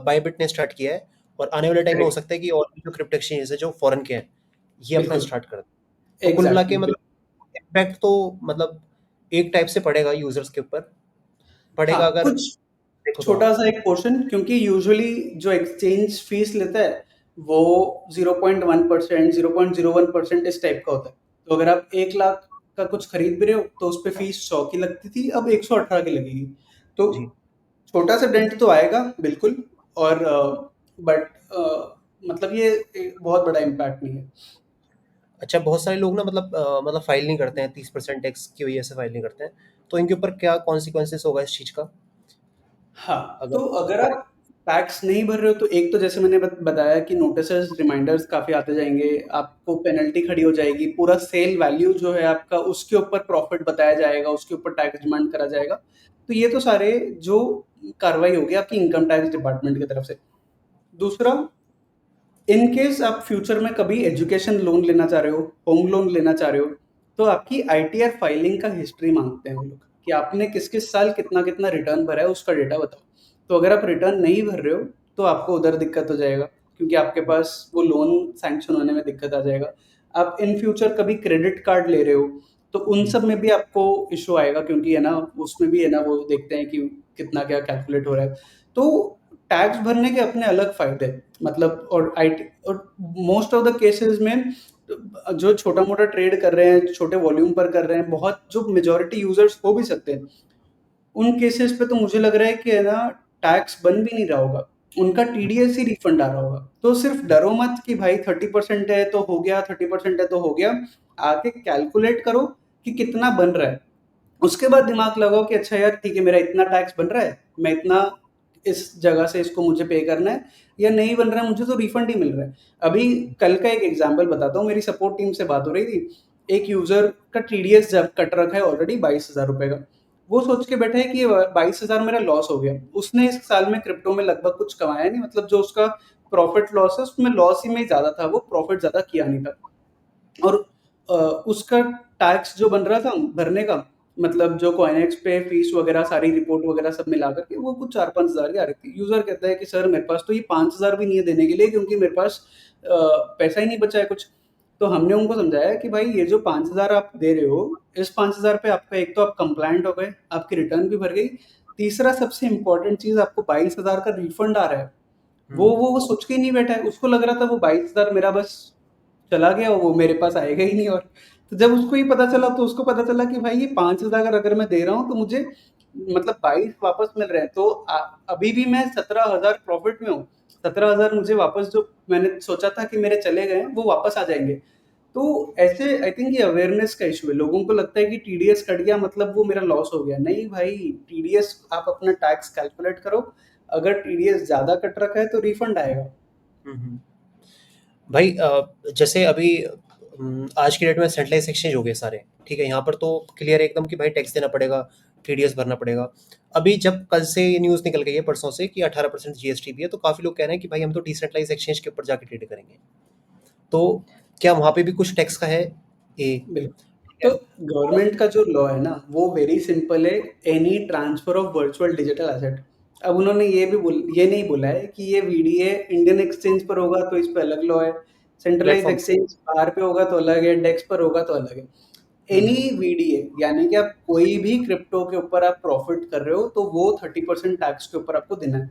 [SPEAKER 1] बायबिट ने स्टार्ट किया है और आने वाले टाइम में हो
[SPEAKER 2] करेक्ट,
[SPEAKER 1] सकता है कि और भी जो क्रिप्टो एक्सचेंजेस है जो फॉरेन के हैं, ये अपना
[SPEAKER 2] बिल्कुल,
[SPEAKER 1] स्टार्ट कर दें। तो कुल मिला के
[SPEAKER 2] एग्ज़ैक्टली,
[SPEAKER 1] मतलब इम्पैक्ट तो मतलब एक टाइप से पड़ेगा यूज़र्स के ऊपर, पड़ेगा
[SPEAKER 2] हाँ,
[SPEAKER 1] अगर
[SPEAKER 2] कुछ
[SPEAKER 1] देखो तो।
[SPEAKER 2] छोटा-सा एक पोर्शन, क्योंकि यूजुअली जो एक्सचेंज फीस लेता है, वो 0.1%, 0.01% इस टाइप का होता है। तो अगर आप 1 लाख का कुछ खरीद भी रहे हो, तो उसपे फीस 100 की लगती थी, अब 118 की लगेगी। तो
[SPEAKER 1] जी।
[SPEAKER 2] छोटा-सा डेंट तो आएगा, बिल्कुल। और बट मतलब ये बहुत बड़ा इम्पैक्ट नहीं है।
[SPEAKER 1] अच्छा बहुत सारे लोग ना मतलब फ़ाइल नहीं करते हैं 30% टैक्स की वजह से फ़ाइल नहीं करते हैं। तो इनके ऊपर क्या कॉन्सिक्वेंसेस होगा इस चीज़ का?
[SPEAKER 2] हाँ,
[SPEAKER 1] अगर
[SPEAKER 2] तो अगर आप टैक्स नहीं भर रहे हो तो एक तो जैसे मैंने बताया कि नोटिसेस, रिमाइंडर्स काफ़ी आते जाएँगे, आपको पेनल्टी खड़ी हो जाएगी, पूरा सेल वैल्यू जो है आपका उसके ऊपर प्रॉफ़िट बताया जाएगा, उसके ऊपर टैक्स डिमांड करा जाएगा। तो ये तो सारे जो कार्रवाई होगी आपकी इनकम टैक्स डिपार्टमेंट की तरफ से। दूसरा, इन केस आप फ्यूचर में कभी एजुकेशन लोन लेना चाह रहे हो, होम लोन लेना चाह रहे हो, तो आपकी आईटीआर फाइलिंग का हिस्ट्री माँगते हैं वो लोग, कि आपने किस-किस साल कितना-कितना रिटर्न भरा है, उसका डेटा बताओ। तो अगर आप रिटर्न नहीं भर रहे हो, तो आपको उधर दिक्कत हो जाएगा, क्योंकि आपके पास वो लोन सैंक्शन होने में दिक्कत आ जाएगा। आप इन फ्यूचर कभी क्रेडिट कार्ड ले रहे हो, तो उन
[SPEAKER 1] हुँ,
[SPEAKER 2] सब में भी आपको इश्यू आएगा, क्योंकि है ना, उसमें भी है ना, वो देखते हैं कि कितना क्या कैलकुलेट हो रहा है। तो टैक्स भरने के अपने अलग फ़ायदे हैं। मतलब और आईटी और मोस्ट ऑफ द केसेस में जो छोटा-मोटा ट्रेड कर रहे हैं, छोटे वॉल्यूम पर कर रहे हैं, बहुत जो मेजॉरिटी यूज़र्स हो भी सकते हैं, उन केसेस पे तो मुझे लग रहा है कि है ना, टैक्स बन भी नहीं रहा होगा। उनका
[SPEAKER 1] हुँ,
[SPEAKER 2] टीडीएस ही रिफंड आ रहा होगा। तो सिर्फ
[SPEAKER 1] हुँ,
[SPEAKER 2] डरो मत कि भाई 30% है तो हो गया, 30% है तो हो गया। आके कैलकुलेट करो कि कितना बन रहा है। उसके बाद दिमाग लगाओ कि अच्छा यार ठीक है, मेरा इतना टैक्स बन रहा है, मैं इतना इस जगह से इसको मुझे पे करना है, या नहीं बन रहा है मुझे तो रिफंड ही मिल रहा है। अभी
[SPEAKER 1] हुँ,
[SPEAKER 2] कल का एक एग्जांपल बताता हूँ, मेरी सपोर्ट टीम से बात हो रही थी। एक यूज़र का टीडीएस जब कट रखा है ऑलरेडी ₹22,000 का। वो सोच के बैठा है कि ये 22,000 मेरा लॉस हो गया। उसने इस साल में क्रिप्टो में लगभग कुछ कमाया नहीं, मतलब जो उसका प्रॉफिट लॉस है उसमें लॉस ही में ज़्यादा था, वो प्रॉफिट ज़्यादा किया नहीं था। और उसका टैक्स जो बन रहा था भरने का, मतलब जो कॉइनेक्स पे फीस वगैरह सारी रिपोर्ट वगैरह सब मिला करके वो कुछ 4-5 हज़ार की आ रही थी। यूज़र कहता है कि सर मेरे पास तो ये 5,000 भी नहीं है देने के लिए, क्योंकि मेरे पास पैसा ही नहीं बचा है कुछ। तो हमने उनको समझाया कि भाई ये जो 5,000 आप दे रहे हो, इस 5,000 पे आपका एक तो आप कंप्लायंट हो गए, आपकी रिटर्न भी भर गई। तीसरा सबसे इम्पोर्टेंट चीज़, आपको 22,000 का रिफंड आ रहा है।
[SPEAKER 1] हुँ,
[SPEAKER 2] वो सोच के ही नहीं बैठा है, उसको लग रहा था वो 22,000 मेरा बस चला गया, वो मेरे पास आएगा ही नहीं। और तो जब उसको ये पता चला, तो उसको पता चला कि भाई ये 5,000 अगर मैं दे रहा हूँ तो मुझे मतलब 22 वापस मिल रहे हैं। तो अभी भी मैं 17,000 प्रॉफिट में हूँ। 17,000 मुझे वापस, जो मैंने सोचा था कि मेरे चले गए हैं, वो वापस आ जाएँगे। तो ऐसे आई थिंक ये अवेयरनेस का इश्यू है। लोगों को लगता है कि टीडीएस कट गया मतलब वो मेरा लॉस हो गया। नहीं भाई, टीडीएस आप अपना टैक्स कैलकुलेट करो। अगर टीडीएस ज़्यादा कट रखा है तो रिफंड आएगा।
[SPEAKER 1] हुँ, हुँ। भाई जैसे अभी आज की डेट में सेंट्रलाइज़ एक्सचेंज हो गए सारे, ठीक है? यहाँ पर तो क्लियर है एकदम कि भाई टैक्स देना पड़ेगा, टीडीएस भरना पड़ेगा। अभी जब कल से ये न्यूज़ निकल गई है परसों से कि 18% जीएसटी भी है, तो काफ़ी लोग कह रहे हैं कि भाई हम तो डिसेंट्रलाइज़ एक्सचेंज के ऊपर जाके ट्रेड करेंगे। तो क्या वहाँ पे भी कुछ टैक्स का है? ए
[SPEAKER 2] बिल्कुल।
[SPEAKER 1] ठीक
[SPEAKER 2] तो
[SPEAKER 1] है।
[SPEAKER 2] गवर्नमेंट का जो लॉ है ना, वो वेरी सिंपल है। Any transfer of virtual digital asset. अब उन्होंने ये नहीं बोला है कि ये वीडीए इंडियन एक्सचेंज पर होगा तो इस पे अलग लॉ है, सेंट्रलाइज्ड
[SPEAKER 1] प्लेटफ़ॉर्म पे।
[SPEAKER 2] एक्सचेंज बाहर पे होगा तो अलग है, डेस्क पर होगा तो अलग है।
[SPEAKER 1] हुँ,
[SPEAKER 2] एनी
[SPEAKER 1] हुँ,
[SPEAKER 2] वीडीए यानी कि आप कोई भी क्रिप्टो के ऊपर आप प्रॉफिट कर रहे हो, तो वो 30% टैक्स के ऊपर आपको देना है।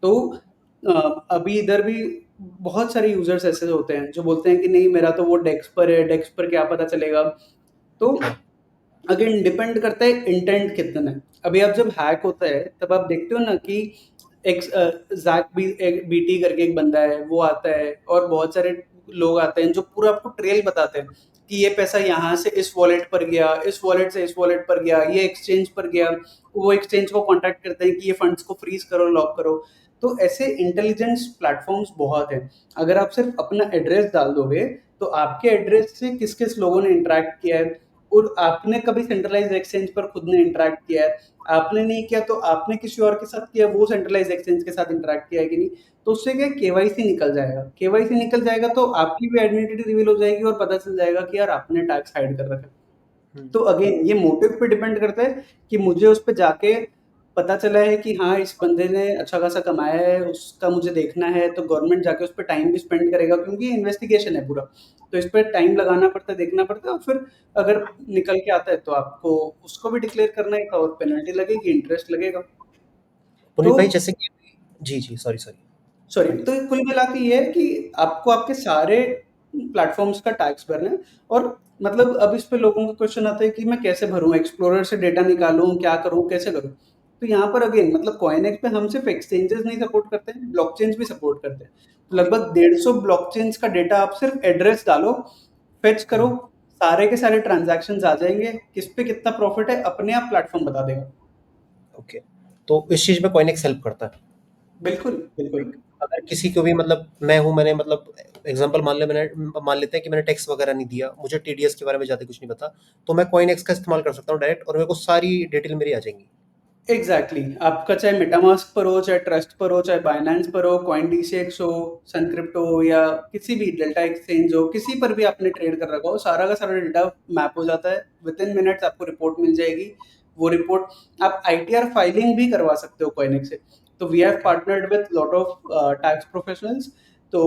[SPEAKER 2] तो अभी इधर भी बहुत सारे यूज़र्स ऐसे होते हैं जो बोलते हैं कि नहीं मेरा तो वो डेस्क पर है, डेस्क पर क्या पता चलेगा? तो
[SPEAKER 1] हाँ,
[SPEAKER 2] अगेन डिपेंड करता है इंटेंट कितना है। अभी आप जब हैक होता है तब आप देखते हो ना कि एक बीटी करके एक बंदा है, वो आता है और बहुत सारे लोग आते हैं जो पूरा आपको ट्रेल बताते हैं कि ये पैसा यहाँ से इस वॉलेट पर गया, इस वॉलेट से इस वॉलेट पर गया, ये एक्सचेंज पर गया। वो एक्सचेंज को कॉन्टैक्ट करते हैं कि ये फंड्स को फ्रीज करो, लॉक करो। तो ऐसे इंटेलिजेंस प्लेटफॉर्म्स बहुत हैं। अगर आप सिर्फ अपना एड्रेस डाल दोगे तो आपके एड्रेस से किस किस लोगों ने इंटरेक्ट किया है, और आपने कभी सेंट्रलाइज्ड एक्सचेंज पर खुद ने इंटरेक्ट किया है, आपने नहीं किया तो आपने किसी और के साथ किया, वो सेंट्रलाइज्ड एक्सचेंज के साथ इंटरेक्ट किया है कि नहीं। तो उससे क्या केवाईसी निकल जाएगा, केवाईसी निकल जाएगा तो आपकी भी आइडेंटिटी रिवील हो जाएगी और पता चल जाएगा कि यार आपने टैक्स हाइड कर रखा है।
[SPEAKER 1] हुँ।
[SPEAKER 2] तो अगेन ये मोटिव पे डिपेंड करता है कि मुझे उस पे जाके पता चला है कि हाँ, इस बंदे ने अच्छा खासा कमाया है, उसका मुझे देखना है, तो गवर्नमेंट जाके उस पे टाइम भी स्पेंड करेगा क्योंकि इन्वेस्टिगेशन है पूरा। तो इस पे टाइम लगाना पड़ता है, देखना पड़ता है, और फिर अगर निकल के आता है तो आपको उसको भी डिक्लेयर करना है और पेनल्टी लगेगी, इंटरेस्ट लगेगा। तो
[SPEAKER 1] पुनीत भाई जैसे कि जी, जी, सॉरी, सॉरी।
[SPEAKER 2] सॉरी, तो कुल मिला के ये है कि आपको आपके सारे प्लेटफ़ॉर्म्स का टैक्स भरना है। और मतलब अब इस पे लोगों का क्वेश्चन आता है कि मैं कैसे भरूँ? एक्सप्लोरर से डेटा निकालूँ, क्या करूँ, कैसे करूँ? तो यहाँ पर अगेन मतलब कॉइनएक्स पे हम सिर्फ़ एक्सचेंजेस नहीं सपोर्ट करते हैं, ब्लॉकचेन्स भी सपोर्ट करते हैं। तो लगभग 150 ब्लॉकचेन्स का डेटा आप सिर्फ़ एड्रेस डालो, फेच करो,
[SPEAKER 1] हुँ,
[SPEAKER 2] सारे के सारे ट्रांज़ैक्शंस आ जाएँगे, किस पे कितना प्रॉफ़िट है, अपने आप प्लेटफ़ॉर्म बता देगा।
[SPEAKER 1] ओके। तो इस चीज़ में कॉइनेक्स हेल्प करता है।
[SPEAKER 2] बिल्कुल, बिल्कुल।
[SPEAKER 1] लाइक अगर किसी को भी मतलब मैं हूँ, मैंने मतलब एग्ज़ाम्पल मान लेते हैं कि मैंने टैक्स वगैरह नहीं दिया, मुझे टीडीएस के बारे में ज़्यादा कुछ नहीं पता, तो मैं कॉइनेक्स का इस्तेमाल कर सकता हूँ डायरेक्ट और मेरे को सारी डिटेल मेरी आ जाएँगी।
[SPEAKER 2] एग्जैक्टली आपका चाहे मेटामास्क पर हो, चाहे ट्रस्ट पर हो, चाहे बाइनेंस पर हो, कॉइनडीसीएक्स हो, सनक्रिप्टो हो, या किसी भी डेल्टा एक्सचेंज हो, किसी पर भी आपने ट्रेड कर रखा हो, सारा का सारा डेटा मैप हो जाता है। विद इन मिनट्स आपको रिपोर्ट मिल जाएगी। वो रिपोर्ट आप आईटीआर फाइलिंग भी करवा सकते हो कॉइनेक्स से। तो we have
[SPEAKER 1] okay,
[SPEAKER 2] partnered with lot of tax professionals. तो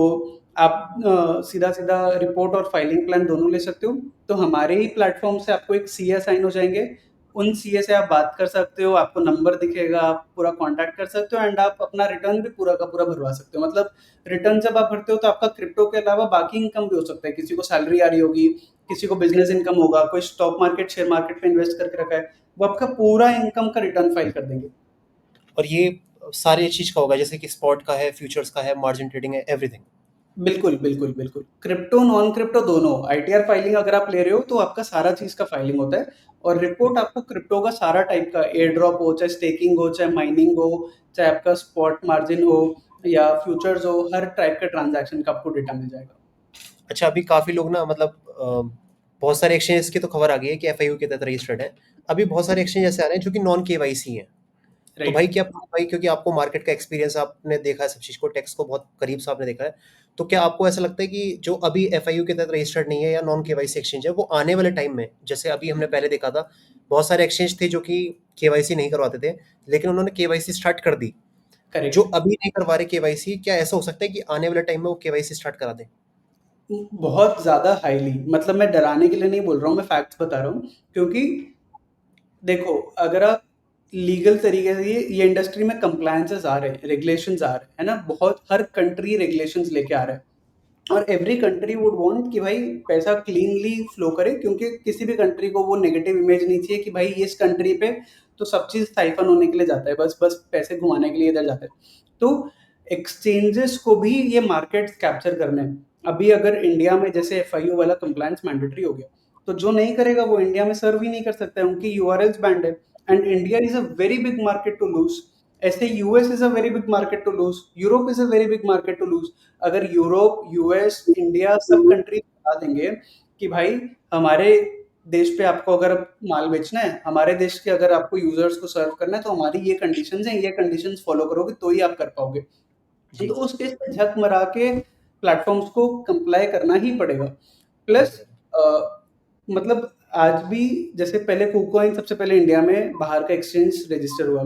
[SPEAKER 2] आप सीधा सीधा रिपोर्ट और फाइलिंग प्लान दोनों ले सकते हो। तो हमारे ही प्लेटफॉर्म से आपको एक सीए साइन हो जाएंगे। उन सीए से आप बात कर सकते हो, आपको नंबर दिखेगा, आप पूरा कॉन्टैक्ट कर सकते हो, एंड आप अपना रिटर्न भी पूरा का पूरा भरवा सकते हो। मतलब रिटर्न जब आप भरते हो तो आपका क्रिप्टो के अलावा बाकी इनकम भी हो सकता है। किसी को सैलरी आ रही होगी, किसी को
[SPEAKER 1] ओके।
[SPEAKER 2] बिजनेस इनकम होगा, कोई स्टॉक मार्केट, शेयर मार्केट पे इन्वेस्ट करके रखा है, वो आपका पूरा इनकम का रिटर्न फाइल कर देंगे।
[SPEAKER 1] और ये सारी चीज़ का होगा जैसे कि स्पॉट का है, फ्यूचर्स का है, मार्जिन ट्रेडिंग है, एवरीथिंग।
[SPEAKER 2] बिल्कुल, बिल्कुल, बिल्कुल। क्रिप्टो, नॉन क्रिप्टो दोनों। आईटीआर फाइलिंग अगर आप ले रहे हो तो आपका सारा चीज़ का फाइलिंग होता है, और रिपोर्ट आपको क्रिप्टो का सारा टाइप का, एयर ड्रॉप हो, चाहे स्टेकिंग हो, चाहे माइनिंग हो, चाहे आपका स्पॉट मार्जिन हो या फ्यूचर्स हो, हर टाइप के ट्रांज़ैक्शन का आपको डेटा मिल जाएगा।
[SPEAKER 1] अच्छा, अभी काफ़ी लोग ना मतलब बहुत सारे एक्सचेंजेस की तो खबर आ गई है कि एफआईयू के तहत रजिस्टर्ड है। अभी बहुत सारे एक्सचेंज ऐसे आ रहे हैं जो कि नॉन केवाईसी हैं। तो भाई
[SPEAKER 2] राइट।
[SPEAKER 1] क्या भाई, क्योंकि आपको मार्केट का एक्सपीरियंस, आपने देखा है सब चीज़ को, टैक्स को बहुत करीब से आपने देखा है। तो क्या आपको ऐसा लगता है कि जो अभी एफआईयू के तहत रजिस्टर्ड नहीं है या नॉन केवाईसी एक्सचेंज है, वो आने वाले टाइम में, जैसे अभी हमने पहले देखा था, बहुत सारे एक्सचेंज थे जो कि केवाईसी नहीं करवाते थे, लेकिन उन्होंने केवाईसी स्टार्ट कर दी। जो
[SPEAKER 2] करेक्ट।
[SPEAKER 1] अभी नहीं करवा रहे केवाईसी, क्या ऐसा हो सकता है कि आने वाले टाइम में वो केवाईसी स्टार्ट करा दें?
[SPEAKER 2] बहुत ज़्यादा हाइली, मतलब मैं डराने के लिए नहीं बोल रहा हूँ, मैं फैक्ट्स बता रहा हूँ। क्योंकि देखो, अगर आप लीगल तरीके से ये इंडस्ट्री में कंप्लायंसेस आ रहे हैं, रेगुलेशंस आ रहे हैं, है ना? बहुत हर कंट्री रेगुलेशंस लेके आ रहा है। और एवरी कंट्री वुड वांट कि भाई पैसा क्लीनली फ्लो करे, क्योंकि किसी भी कंट्री को वो नेगेटिव इमेज नहीं चाहिए कि भाई इस कंट्री पे तो सब चीज़ साइफन होने के लिए जाता है, बस बस पैसे घुमाने के लिए इधर जाता है। तो एक्सचेंजेस को भी ये मार्केट्स कैप्चर करने हैं। अभी अगर इंडिया में जैसे एफआईयू वाला कंप्लायंस मैंडेटरी हो गया, तो जो नहीं करेगा वो इंडिया में सर्व ही नहीं कर सकता है, उनकी यूआरएल्स बैंड है। And India is a very big market to lose. ऐसे US is a very big market to lose, Europe is a very big market to lose. अगर यूरोप, यूएस, इंडिया सब कंट्री बता देंगे कि भाई हमारे देश पे आपको अगर माल बेचना है, हमारे देश के अगर आपको यूजर्स को सर्व करना है, तो हमारी ये कंडीशंस हैं, ये कंडीशंस फॉलो करोगे तो ही आप कर पाओगे। तो
[SPEAKER 1] जी,
[SPEAKER 2] उस केस में झक मरा के प्लेटफॉर्म्स को कंप्लाई करना ही पड़ेगा। प्लस
[SPEAKER 1] बिल्कुल।
[SPEAKER 2] मतलब आज भी जैसे पहले कुकॉइन सबसे पहले इंडिया में बाहर का एक्सचेंज रजिस्टर हुआ,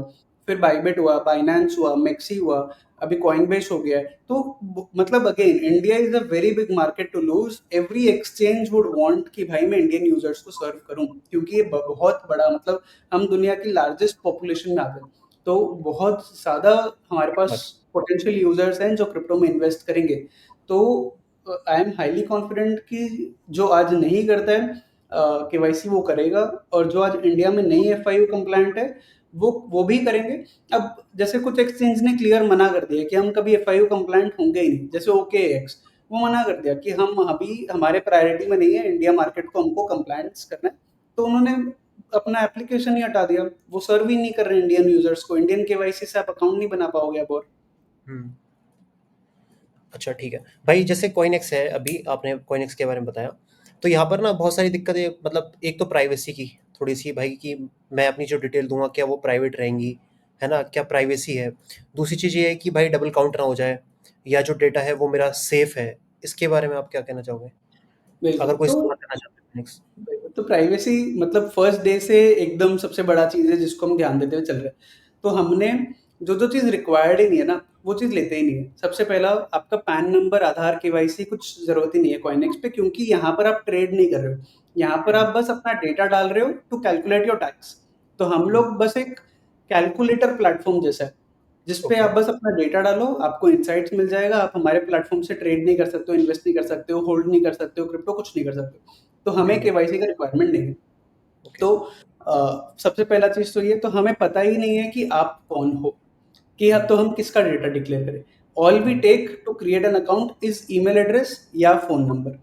[SPEAKER 2] फिर बाइबिट हुआ, बाइनेंस हुआ, मेक्सी हुआ, अभी कॉइनबेस हो गया है। तो मतलब again India is a very big market to lose. Every exchange would want कि भाई मैं इंडियन यूजर्स को सर्व करूं, क्योंकि ये बहुत बड़ा मतलब हम दुनिया की लार्जेस्ट पॉपुलेशन में आते हैं। तो बहुत ज़्यादा हमारे पास
[SPEAKER 1] अच्छा।
[SPEAKER 2] पोटेंशियल यूज़र्स हैं जो क्रिप्टो में इन्वेस्ट करेंगे। तो आई एम हाइली कॉन्फिडेंट कि जो आज नहीं करता है केवाईसी वो करेगा, और जो आज इंडिया में नहीं एफआईयू कंप्लायंट है वो भी करेंगे। अब जैसे कुछ एक्सचेंज ने क्लियर मना कर दिया कि हम कभी एफआईयू कंप्लायंट होंगे ही नहीं, जैसे ओकेएक्स वो मना कर दिया कि हम अभी हमारे प्रायोरिटी में नहीं है, इंडिया मार्केट को हमको कंप्लायंस करना है। तो उन्होंने अपना एप्लीकेशन ही हटा दिया, वो सर्व ही नहीं कर रहे इंडियन यूजर्स को, इंडियन केवाईसी से आप अकाउंट नहीं बना पाओगे अब और।
[SPEAKER 1] हुँ। अच्छा, ठीक है। भाई जैसे कॉइनएक्स है, अभी आपने कॉइनएक्स के बारे में बताया, तो यहाँ पर ना बहुत सारी दिक्कतें, मतलब एक तो प्राइवेसी की थोड़ी-सी भाई, कि मैं अपनी जो डिटेल दूँगा क्या वो प्राइवेट रहेंगी, है ना? क्या प्राइवेसी है? दूसरी चीज़ ये है कि भाई डबल काउंट ना हो जाए, या जो डेटा है वो मेरा सेफ है। इसके बारे में आप क्या कहना चाहोगे?
[SPEAKER 2] बिल्कुल,
[SPEAKER 1] अगर कोई
[SPEAKER 2] तो
[SPEAKER 1] इस्तेमाल करना चाहता है कॉइनएक्स?
[SPEAKER 2] प्राइवेसी मतलब फर्स्ट डे से एकदम सबसे बड़ा चीज़ है जिसको हम ध्यान देते हुए चल रहे हैं। तो हमने जो चीज़ रिक्वायर्ड ही नहीं है ना, वो चीज़ लेते ही नहीं है। सबसे पहला आपका पैन नंबर, आधार, केवाईसी कुछ ज़रूरत ही नहीं है कॉइनएक्स पे, क्योंकि यहाँ पर आप ट्रेड नहीं कर रहे हो। यहाँ पर
[SPEAKER 1] हुँ,
[SPEAKER 2] आप बस अपना डेटा डाल रहे हो टू कैलकुलेट योर टैक्स। तो हम
[SPEAKER 1] हुँ,
[SPEAKER 2] लोग बस एक कैलकुलेटर प्लेटफ़ॉर्म जैसा है, जिस पे
[SPEAKER 1] ओके,
[SPEAKER 2] आप बस अपना डेटा डालो, आपको इनसाइट्स मिल जाएगा। आप हमारे प्लेटफ़ॉर्म से ट्रेड नहीं कर सकते हो, इन्वेस्ट नहीं कर सकते हो, होल्ड नहीं कर सकते हो, क्रिप्टो कुछ नहीं कर सकते हो। तो हमें
[SPEAKER 1] हुँ,
[SPEAKER 2] केवाईसी का रिक्वायरमेंट नहीं है।
[SPEAKER 1] ओके,
[SPEAKER 2] तो सबसे पहला चीज़ तो ये, तो हमें पता ही नहीं है कि आप कौन हो, कि
[SPEAKER 1] हुँ,
[SPEAKER 2] तो हम किसका डेटा डिक्लेयर करें। All we
[SPEAKER 1] hmm,
[SPEAKER 2] take to create an account is email address या फ़ोन नंबर।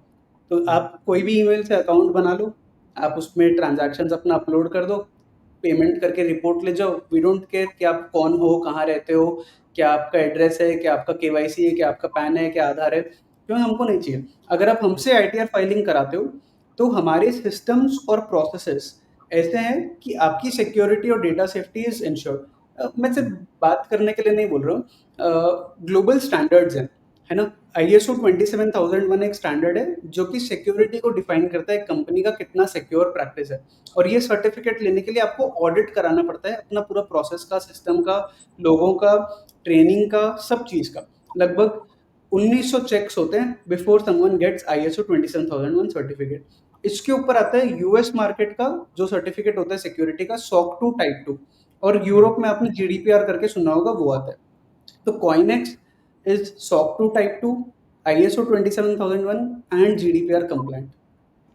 [SPEAKER 2] तो
[SPEAKER 1] हुँ,
[SPEAKER 2] आप कोई भी ईमेल से अकाउंट बना लो, आप उसमें ट्रांज़ैक्शंस अपना अपलोड कर दो, पेमेंट करके रिपोर्ट ले जाओ। वी डोंट केयर कि आप कौन हो, कहाँ रहते हो, क्या आपका एड्रेस है, क्या आपका केवाईसी है, क्या आपका पैन है, क्या आधार है, क्यों हमको नहीं चाहिए। अगर आप
[SPEAKER 1] हुँ,
[SPEAKER 2] हमसे आईटीआर फाइलिंग कराते हो, तो हमारे सिस्टम्स और प्रोसेसेस ऐसे हैं कि आपकी सिक्योरिटी और डेटा सेफ्टी इज़ एन्श्योर्ड। मैं सिर्फ
[SPEAKER 1] हुँ,
[SPEAKER 2] बात करने के लिए नहीं बोल रहा हूँ, ग्लोबल स्टैंडर्ड्स हैं, है ना? आईएसओ 27001 एक स्टैंडर्ड है जो कि सिक्योरिटी को डिफाइन करता है, एक कंपनी का कितना सिक्योर प्रैक्टिस है। और ये सर्टिफिकेट लेने के लिए आपको ऑडिट कराना पड़ता है अपना पूरा प्रोसेस का, सिस्टम का, लोगों का, ट्रेनिंग का, सब चीज़ का। लगभग 1900 चेक्स होते हैं before someone gets ISO 27001 certificate. इसके ऊपर आता है यूएस मार्केट का जो सर्टिफिकेट होता है सिक्योरिटी का, सॉक 2 टाइप 2, और
[SPEAKER 1] हुँ,
[SPEAKER 2] यूरोप में आपने जीडीपीआर करके सुना होगा, वो आता है। तो KoinX is SOC 2 type 2, ISO 27001 and GDPR compliant.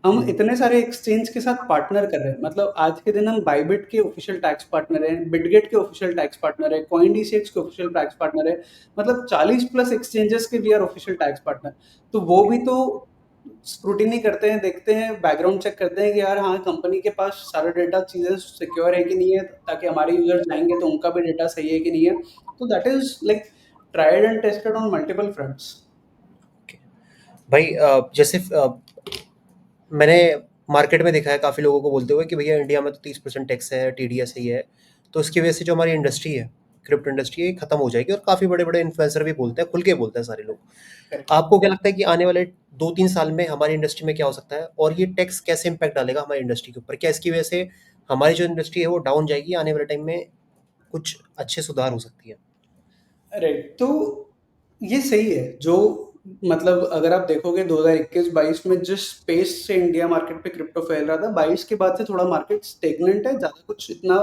[SPEAKER 2] हम
[SPEAKER 1] हुँ,
[SPEAKER 2] इतने सारे एक्सचेंज के साथ पार्टनर कर रहे हैं, मतलब आज के दिन हम बाइबिट के ऑफिशियल टैक्स पार्टनर हैं, बिटगेट के ऑफिशियल टैक्स पार्टनर है, कॉइनडीसीएक्स के ऑफिशियल टैक्स पार्टनर है। मतलब 40 प्लस एक्सचेंजेस के we are official tax partner. तो वो भी तो स्क्रूटिनी करते हैं, देखते हैं, बैकग्राउंड चेक करते हैं कि यार हाँ, कंपनी के पास सारा डेटा चीज़ें सिक्योर है कि नहीं है, ताकि हमारे यूज़र्स जाएँगे तो उनका भी डेटा सही है कि नहीं है। तो that is like tried and tested on multiple fronts.
[SPEAKER 1] Okay. भाई जैसे मैंने मार्केट में देखा है काफ़ी लोगों को बोलते हुए कि भैया इंडिया में तो 30% टैक्स है, टीडीएस ही है, तो इसकी वजह से जो हमारी इंडस्ट्री है, क्रिप्टो इंडस्ट्री है, ये खत्म हो जाएगी, और काफ़ी बड़े-बड़े इन्फ्लुएंसर भी बोलते हैं, खुल के बोलते हैं सारे लोग।
[SPEAKER 2] करेक्ट।
[SPEAKER 1] आपको क्या लगता है कि आने वाले 2-3 साल में हमारी इंडस्ट्री में क्या हो सकता है? और ये टैक्स कैसे इम्पैक्ट डालेगा हमारी इंडस्ट्री के ऊपर? क्या इसकी वजह से हमारी जो इंडस्ट्री है वो डाउन जाएगी? आने वाले टाइम में कुछ अच्छे सुधार हो सकती है?
[SPEAKER 2] राइट, तो ये सही है जो, मतलब अगर आप देखोगे 2021-22 में जिस पेस से इंडिया मार्केट पे क्रिप्टो फैल रहा था, 22 के बाद से थोड़ा मार्केट स्टेगनेंट है, ज़्यादा कुछ इतना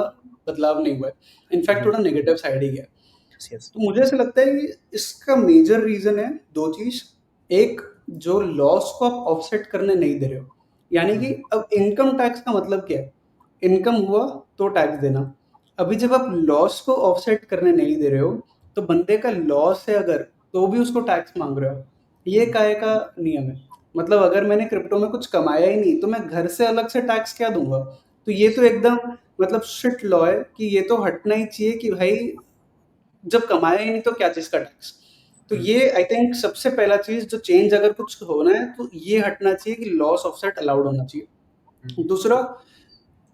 [SPEAKER 2] बदलाव नहीं हुआ है। इनफैक्ट
[SPEAKER 1] हुँ,
[SPEAKER 2] थोड़ा नेगेटिव साइड ही गया है।
[SPEAKER 1] Yes, yes.
[SPEAKER 2] तो मुझे ऐसा लगता है कि इसका मेजर रीज़न है 2 चीज़। एक, जो लॉस को आप ऑफसेट करने नहीं दे रहे हो। यानी कि
[SPEAKER 1] हुँ,
[SPEAKER 2] अब इनकम टैक्स का मतलब क्या है? इनकम हुआ तो टैक्स देना। अभी जब आप लॉस को ऑफसेट करने नहीं दे रहे हो, तो बंदे का लॉस है अगर, तो भी उसको टैक्स माँग रहे हो। ये
[SPEAKER 1] हुँ,
[SPEAKER 2] काहे का नियम है? मतलब अगर मैंने क्रिप्टो में कुछ कमाया ही नहीं, तो मैं घर से अलग से टैक्स क्या दूँगा? तो ये तो एकदम मतलब स्ट्रिक्ट लॉ है कि ये तो हटना ही चाहिए कि भाई जब कमाया ही नहीं तो क्या चीज़ का टैक्स। तो
[SPEAKER 1] हुँ,
[SPEAKER 2] ये आई थिंक सबसे पहला चीज़ जो चेंज अगर कुछ होना है तो ये हटना चाहिए कि लॉस ऑफसेट अलाउड होना चाहिए।
[SPEAKER 1] हुँ,
[SPEAKER 2] दूसरा,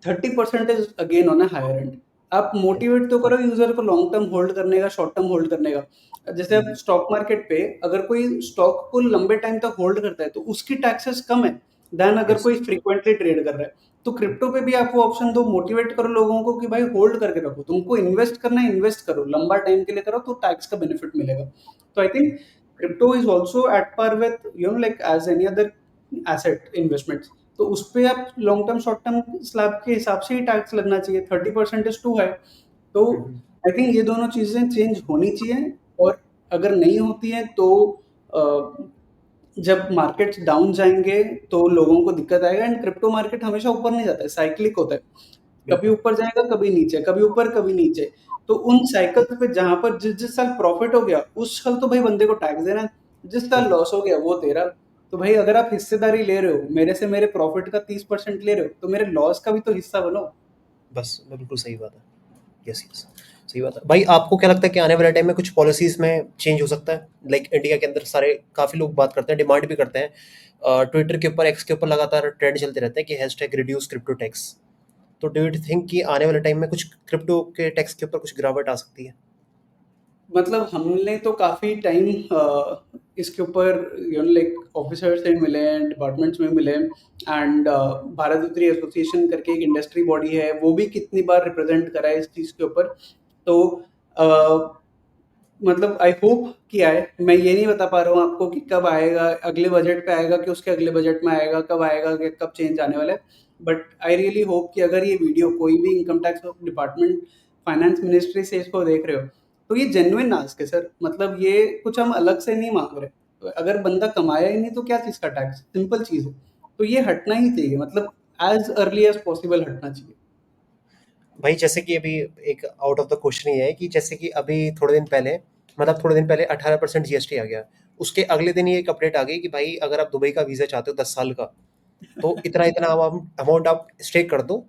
[SPEAKER 2] 30% is again on a higher end. आप
[SPEAKER 1] ओके।
[SPEAKER 2] मोटिवेट तो करो यूज़र को लॉन्ग टर्म होल्ड करने का, शॉर्ट टर्म होल्ड करने का। जैसे
[SPEAKER 1] हुँ,
[SPEAKER 2] अब स्टॉक मार्केट पे अगर कोई स्टॉक को लंबे टाइम तक होल्ड करता है तो उसकी टैक्सेस कम है दैन अगर
[SPEAKER 1] यस।
[SPEAKER 2] कोई फ्रीक्वेंटली ट्रेड कर रहा है। तो क्रिप्टो पे भी आप वो ऑप्शन दो, मोटिवेट करो लोगों को कि भाई होल्ड करके रखो, तुमको इन्वेस्ट करना है इन्वेस्ट करो, लंबा टाइम के लिए करो तो टैक्स का बेनिफिट मिलेगा। तो I think crypto is also at par with like as any other asset investment. तो उस पे आप long term, short term slab के हिसाब से ही टैक्स लगना चाहिए। 30% इज़ टू हाई। तो
[SPEAKER 1] हुँ, हुँ,
[SPEAKER 2] आई थिंक ये दोनों चीज़ें चेंज होनी चाहिए, और अगर नहीं होती हैं तो अ, जब मार्केट्स डाउन जाएँगे तो लोगों को दिक्कत आएगा, एंड क्रिप्टो मार्केट हमेशा ऊपर नहीं जाता है, साइक्लिक होता है। कभी
[SPEAKER 1] बिल्कुल।
[SPEAKER 2] ऊपर जाएगा, कभी नीचे, कभी ऊपर, कभी नीचे। तो उन साइकिल्स पे जहाँ पर जिस-जिस साल प्रॉफ़िट हो गया, उस साल तो भाई बंदे को टैक्स देना है। जिस साल
[SPEAKER 1] बिल्कुल।
[SPEAKER 2] लॉस हो गया वो तेरा। तो भाई अगर आप हिस्सेदारी ले रहे हो, मेरे से मेरे प्रॉफ़िट का 30% ले रहे हो, तो मेरे लॉस का भी तो हिस्सा बनो।
[SPEAKER 1] बस बिल्कुल सही बात है। Yes, yes. सही बात है। भाई आपको क्या लगता है कि आने वाले टाइम में कुछ पॉलिसीज़ में चेंज हो सकता है? लाइक इंडिया के अंदर सारे काफ़ी लोग बात करते हैं, डिमांड भी करते हैं। ट्विटर के ऊपर, एक्स के ऊपर लगातार ट्रेंड चलते रहते हैं कि हैशटैग रिड्यूस क्रिप्टो टैक्स। तो डू यू थिंक कि आने वाले टाइम में कुछ क्रिप्टो के टैक्स के ऊपर कुछ गिरावट आ सकती है?
[SPEAKER 2] मतलब हमने तो काफ़ी टाइम इसके ऊपर लाइक ऑफिसर से मिले हैं, डिपार्टमेंट्स में मिले हैं, एंड भारत उत्तरी एसोसिएशन करके एक इंडस्ट्री बॉडी है, वो भी कितनी बार रिप्रेजेंट करा है इस चीज़ के ऊपर। तो अ, मतलब आई होप कि आए। मैं ये नहीं बता पा रहा हूँ आपको कि कब आएगा, अगले बजट पे आएगा कि उसके अगले बजट में आएगा, कब आएगा, कि कब चेंज आने वाला है। बट आई रियली होप कि अगर ये वीडियो कोई भी income tax department, finance ministry से इसको देख रहे हो, तो ये जेन्युइन आस्क है सर। मतलब ये कुछ हम अलग से नहीं माँग रहे। तो अगर बंदा कमाया ही नहीं तो क्या चीज़ का टैक्स? सिंपल चीज़ है। तो ये हटना ही चाहिए, मतलब एज़ अर्ली एज़ पॉसिबल हटना चाहिए।
[SPEAKER 1] भाई जैसे कि अभी एक आउट ऑफ द क्वेश्चन ही है कि जैसे कि अभी थोड़े दिन पहले, मतलब थोड़े दिन पहले 18% जीएसटी आ गया। उसके अगले दिन ही एक अपडेट आ गई कि भाई अगर आप दुबई का वीज़ा चाहते हो 10 साल का, तो इतना-इतना अमाउंट आप स्टे कर दो,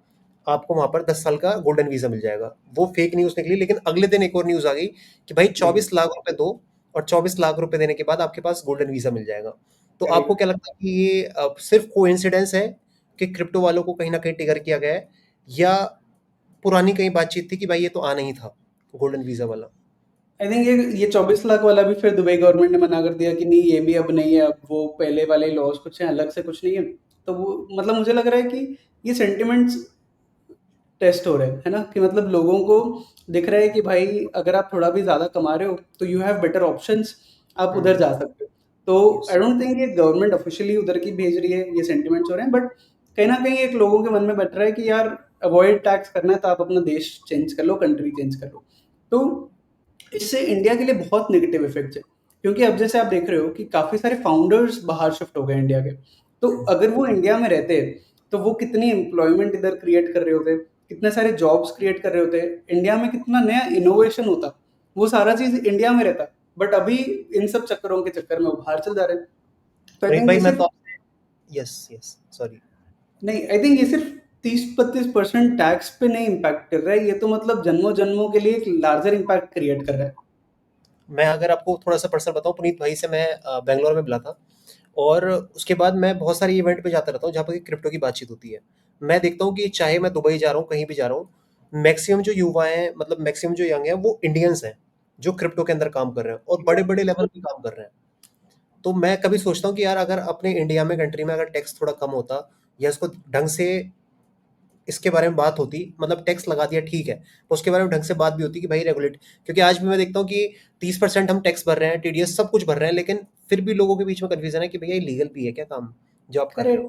[SPEAKER 1] आपको वहाँ पर 10 साल का गोल्डन वीज़ा मिल जाएगा। वो फेक न्यूज़ निकली, लेकिन अगले दिन एक और न्यूज़ आ गई कि भाई
[SPEAKER 2] बिल्कुल,
[SPEAKER 1] 24 लाख रुपए दो और 24 लाख रुपए देने के बाद आपके पास गोल्डन वीज़ा मिल जाएगा। तो आपको
[SPEAKER 2] करेक्ट।
[SPEAKER 1] क्या लगता है कि ये सिर्फ़ कोइंसिडेंस है कि क्रिप्टो वालों को कहीं न कहीं ट्रिगर किया गया है, या पुरानी कहीं बातचीत थी कि भाई ये तो आना ही था, गोल्डन वीज़ा वाला?
[SPEAKER 2] आई थिंक ये 24 लाख वाला भी फिर दुबई गवर्नमेंट ने मना कर दिया कि नहीं, ये भी अब नहीं है, अब वो पहले वाले लॉज कुछ हैं, अलग से कुछ नहीं है। तो वो मतलब मुझे लग रहा है कि ये सेंटिमेंट्स टेस्ट हो रहे हैं, है ना? कि मतलब लोगों को दिख रहा है कि भाई अगर आप थोड़ा भी ज़्यादा कमा रहे हो तो यू हैव बेटर ऑप्शंस, आप उधर
[SPEAKER 1] हुँ,
[SPEAKER 2] जा सकते हो। तो
[SPEAKER 1] यस।
[SPEAKER 2] आई डोंट थिंक ये गवर्नमेंट ऑफिशियली उधर की भेज रही है, ये सेंटिमेंट्स हो रहे हैं, बट कहीं न कहीं एक लोगों के मन में बैठ रहा है कि यार अवॉइड टैक्स करना है तो आप अपना देश चेंज कर लो, कंट्री चेंज कर लो। तो इससे इंडिया के लिए बहुत नेगेटिव इफ़ेक्ट्स है। क्योंकि अब जैसे आप देख रहे हो कि काफ़ी सारे फाउंडर्स बाहर शिफ्ट हो गए इंडिया के। तो अगर वो इंडिया में रहते, तो वो कितनी एम्प्लॉयमेंट इधर क्रिएट कर रहे होते, कितने सारे जॉब्स क्रिएट कर रहे होते, इंडिया में कितना नया इनोवेशन होता, वो सारा चीज़ इंडिया में रहता। बट अभी इन सब चक्करों के चक्कर में वो बाहर चल जा रहे हैं। तो आई
[SPEAKER 1] पुनीत
[SPEAKER 2] थिंक
[SPEAKER 1] भाई
[SPEAKER 2] ये
[SPEAKER 1] मैं
[SPEAKER 2] सिर्फ
[SPEAKER 1] तो आपसे, यस, यस, सॉरी।
[SPEAKER 2] नहीं, आई थिंक ये सिर्फ 30-32% टैक्स पे नहीं इम्पैक्ट कर रहा है, ये तो मतलब जन्मों-जन्मों के लिए एक लार्जर इम्पैक्ट क्रिएट कर रहा है।
[SPEAKER 1] मैं अगर आपको थोड़ा-सा पर्सनल बताऊँ, पुनीत भाई से मैं बैंगलोर में मिला था, और उसके बाद मैं बहुत सारे इवेंट पे जाता रहता हूँ जहाँ पे क्रिप्टो की बातचीत होती है। मैं देखता हूँ कि चाहे मैं दुबई जा रहा हूँ, कहीं भी जा रहा हूँ, मैक्सिमम जो युवा हैं, मतलब मैक्सिमम जो यंग हैं, वो इंडियंस हैं, जो क्रिप्टो के अंदर काम कर रहे हैं और बड़े-बड़े लेवल पे काम कर रहे हैं। तो मैं कभी सोचता हूँ कि यार अगर अपने इंडिया में, कंट्री में अगर टैक्स थोड़ा कम होता, या इसको ढंग से इसके बारे में बात होती, मतलब टैक्स लगा दिया ठीक है, तो उसके बारे में ढंग से बात भी होती कि भाई रेगुलेट, क्योंकि आज भी मैं देखता हूँ कि 30% हम टैक्स भर रहे हैं, टीडीएस सब कुछ भर रहे हैं, लेकिन फिर भी लोगों के बीच में कन्फ्यूजन है कि भैया ये लीगल भी है क्या काम जो आप कर रहे हो?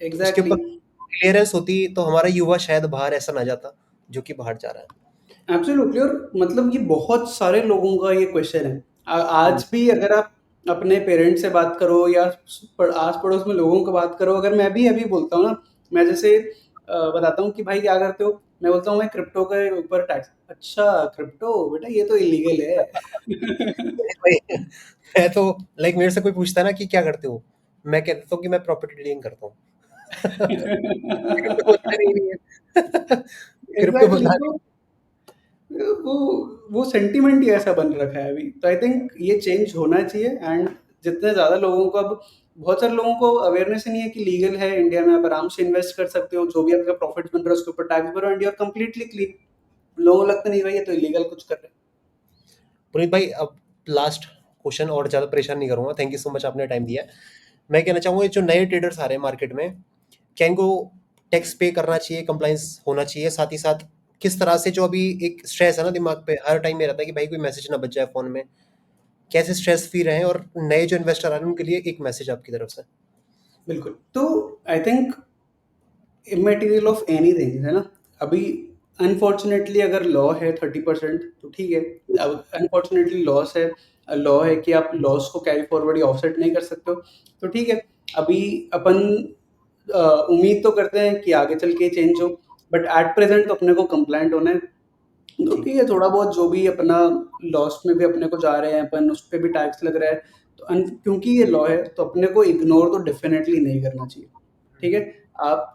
[SPEAKER 2] करेक्ट,
[SPEAKER 1] उसके ऊपर
[SPEAKER 2] एग्ज़ैक्टली।
[SPEAKER 1] क्लियरेंस होती तो हमारा युवा शायद बाहर ऐसा ना जाता, जो कि बाहर जा रहा है।
[SPEAKER 2] एब्सोल्युटली, और मतलब ये बहुत सारे लोगों का ये क्वेश्चन है।
[SPEAKER 1] हुँ,
[SPEAKER 2] आज भी अगर आप अपने पेरेंट्स से बात करो या आस-पड़ोस में लोगों को बात करो, अगर मैं भी अभी बोलता हूँ ना, मैं जैसे बताता हूँ कि भाई क्या करते हो? मैं बोलता हूँ मैं क्रिप्टो के ऊपर टैक्स। अच्छा क्रिप्टो? बेटा ये तो इल्लीगल है।
[SPEAKER 1] वही मैं तो, लाइक मेरे से कोई पूछता है ना कि क्या करते हो? मैं कह देता हूँ कि मैं प्रॉपर्टी डीलिंग करता हूँ। क्रिप्टो पता नहीं है। क्रिप्टो
[SPEAKER 2] एग्ज़ैक्टली,
[SPEAKER 1] पता
[SPEAKER 2] तो
[SPEAKER 1] नहीं।
[SPEAKER 2] वो वो सेंटीमेंट ही ऐसा बन रखा है अभी। तो आई थिंक ये चेंज होना चाहिए, एंड जितने ज़्यादा लोगों को अब, बहुत सारे लोगों को अवेयरनेस ही नहीं है कि लीगल है, इंडिया में आप आराम से इन्वेस्ट कर सकते हो, जो भी आपका प्रॉफिट बन रहा है उसके ऊपर टैक्स भरो, and you are completely clean. लोगों को लगता नहीं भाई ये तो इल्लीगल कुछ कर रहे हैं।
[SPEAKER 1] पुनीत भाई अब लास्ट क्वेश्चन, और ज़्यादा परेशान नहीं करूँगा, थैंक यू सो मच आपने टाइम दिया है। मैं कहना चाहूँगा ये जो नए ट्रेडर्स आ रहे हैं मार्केट में, क्या इनको टैक्स पे करना चाहिए, कंप्लायंस होना चाहिए? साथ ही साथ किस तरह से, जो अभी एक स्ट्रेस है ना दिमाग पे, हर टाइम में रहता है कि भाई कोई मैसेज ना बज जाए फ़ोन में, कैसे स्ट्रेस फ्री रहें, और नए जो इन्वेस्टर आ रहे हैं उनके लिए एक मैसेज आपकी तरफ से?
[SPEAKER 2] बिल्कुल, तो आई थिंक इमैटेरियल ऑफ एनीथिंग है ना? अभी अनफॉर्चुनेटली अगर लॉ है 30% तो ठीक है। अब अनफॉर्चुनेटली लॉ है कि आप लॉस को कैरी फॉरवर्ड या ऑफसेट नहीं कर सकते हो, तो ठीक है। अभी अपन उम्मीद तो करते हैं कि आगे चल के चेंज हो, बट एट प्रेजेंट तो अपने को कंप्लायंट होना है। तो
[SPEAKER 1] जी।
[SPEAKER 2] ठीक है, थोड़ा बहुत जो भी अपना लॉस में भी अपने को जा रहे हैं अपन, उस पे भी टैक्स लग रहा है, तो क्योंकि ये लॉ है तो अपने को इग्नोर तो डेफिनेटली नहीं करना चाहिए। ठीक है? आप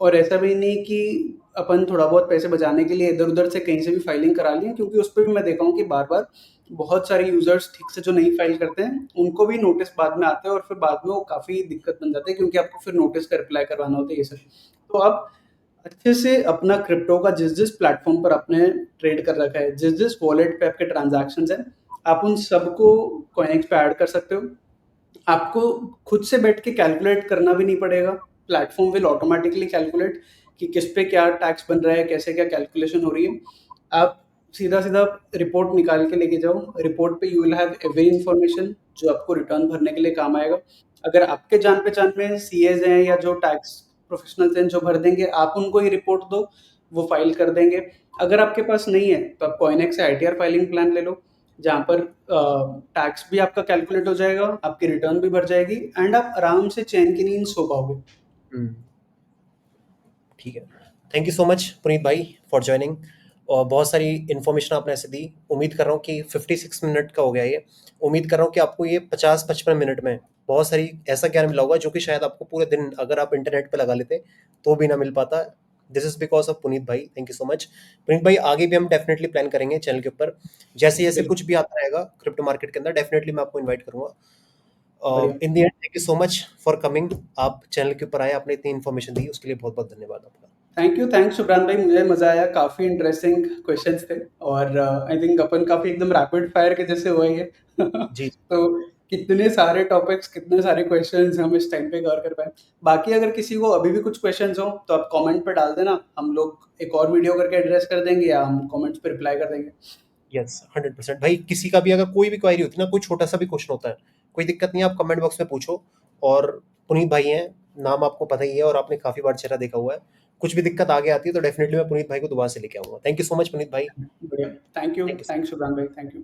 [SPEAKER 2] और ऐसा भी नहीं कि अपन थोड़ा बहुत पैसे बचाने के लिए इधर-उधर से कहीं से भी फाइलिंग करा लिए, क्योंकि उस पे भी मैं देखा हूँ कि बार-बार बहुत सारे यूज़र्स ठीक से जो नहीं फाइल करते हैं, उनको भी नोटिस बाद में आते हैं और फिर बाद में वो काफ़ी दिक्कत बन जाती है, क्योंकि आपको फिर नोटिस का रिप्लाई करवाना होता है, ये सब। तो आप अच्छे से अपना क्रिप्टो का जिस-जिस प्लेटफ़ॉर्म पर आपने ट्रेड कर रखा है, जिस-जिस वॉलेट पे आपके ट्रांज़ैक्शंस हैं, आप उन सबको कॉइनेक्स पे ऐड कर सकते हो। आपको खुद से बैठ के कैलकुलेट करना भी नहीं पड़ेगा। प्लेटफ़ॉर्म विल ऑटोमैटिकली कैलकुलेट कि किस पे क्या टैक्स बन रहा है, कैसे क्या कैलकुलेशन हो रही है। आप सीधा-सीधा रिपोर्ट निकाल के लेके जाओ। रिपोर्ट पे you will have every information जो आपको रिटर्न भरने के लिए काम आएगा। अगर आपके जान-पहचान में सीएज़ हैं या जो टैक्स प्रोफ़ेशनल्स हैं जो भर देंगे, आप उनको ही रिपोर्ट दो, वो फ़ाइल कर देंगे। अगर आपके पास नहीं है, तो आप कॉइनेक्स से आईटीआर फाइलिंग प्लान ले लो, जहाँ पर टैक्स भी आपका कैलकुलेट हो जाएगा, आपकी रिटर्न भी भर जाएगी एंड आप आराम से चैन की नींद सो पाओगे।
[SPEAKER 1] हुँ। ठीक है। Thank you so much Puneet भाई फॉर जॉइनिंग, और बहुत सारी इन्फॉर्मेशन आपने ऐसे दी। उम्मीद कर रहा हूँ कि 56 मिनट का हो गया ये। उम्मीद कर रहा हूँ कि आपको ये 50-55 मिनट में बहुत सारी ऐसा ज्ञान मिला होगा जो कि शायद आपको पूरे दिन अगर आप इंटरनेट पे लगा लेते तो भी ना मिल पाता। This is because of Puneet भाई। Thank you so much. Puneet भाई आगे भी हम डेफ़िनेटली प्लान करेंगे चैनल के ऊपर। जैसे-जैसे
[SPEAKER 2] बिल्कुल,
[SPEAKER 1] कुछ भी आता रहेगा क्रिप्टो मार्केट के अंदर डेफ़िनेटली मैं आपको इनवाइट करूँगा।
[SPEAKER 2] बढ़िया।
[SPEAKER 1] In the end thank you so much for coming. आप चैनल के ऊपर आए, आपने इतनी इन्फॉर्मेशन दी उसके लिए बहुत-बहुत धन्यवाद आपका।
[SPEAKER 2] थैंक यू, थैंक्स शुभ्रान भाई, मुझे मज़ा आया, काफ़ी इंटरेस्टिंग क्वेश्चन्स थे और आई थिंक अपन काफ़ी एकदम रैपिड फायर के जैसे हुए ये।
[SPEAKER 1] जी।
[SPEAKER 2] तो कितने सारे टॉपिक्स, कितने सारे क्वेश्चन्स हम इस टाइम पे कवर कर पाए। बाकी अगर किसी को अभी भी कुछ क्वेश्चन्स हो, तो आप कमेंट पे डाल देना, हम लोग एक और वीडियो करके एड्रेस कर देंगे या हम कमेंट्स पे रिप्लाई कर देंगे।
[SPEAKER 1] यस 100% भाई, किसी का भी अगर कोई भी क्वेरी होती है ना, कोई छोटा सा भी क्वेश्चन होता है, कोई दिक्कत नहीं है, आप कमेंट बॉक्स में पूछो। और पुनीत भाई हैं, नाम आपको पता ही है और आपने काफी बार चेहरा देखा हुआ है। कुछ भी दिक्कत आगे आती है तो डेफिनेटली मैं पुनीत भाई को दोबारा से लेके आऊंगा। Thank you so much Puneet भाई।
[SPEAKER 2] बढ़िया, thank you,
[SPEAKER 1] thank you.
[SPEAKER 2] Thanks Shubhran भाई, थैंक यू।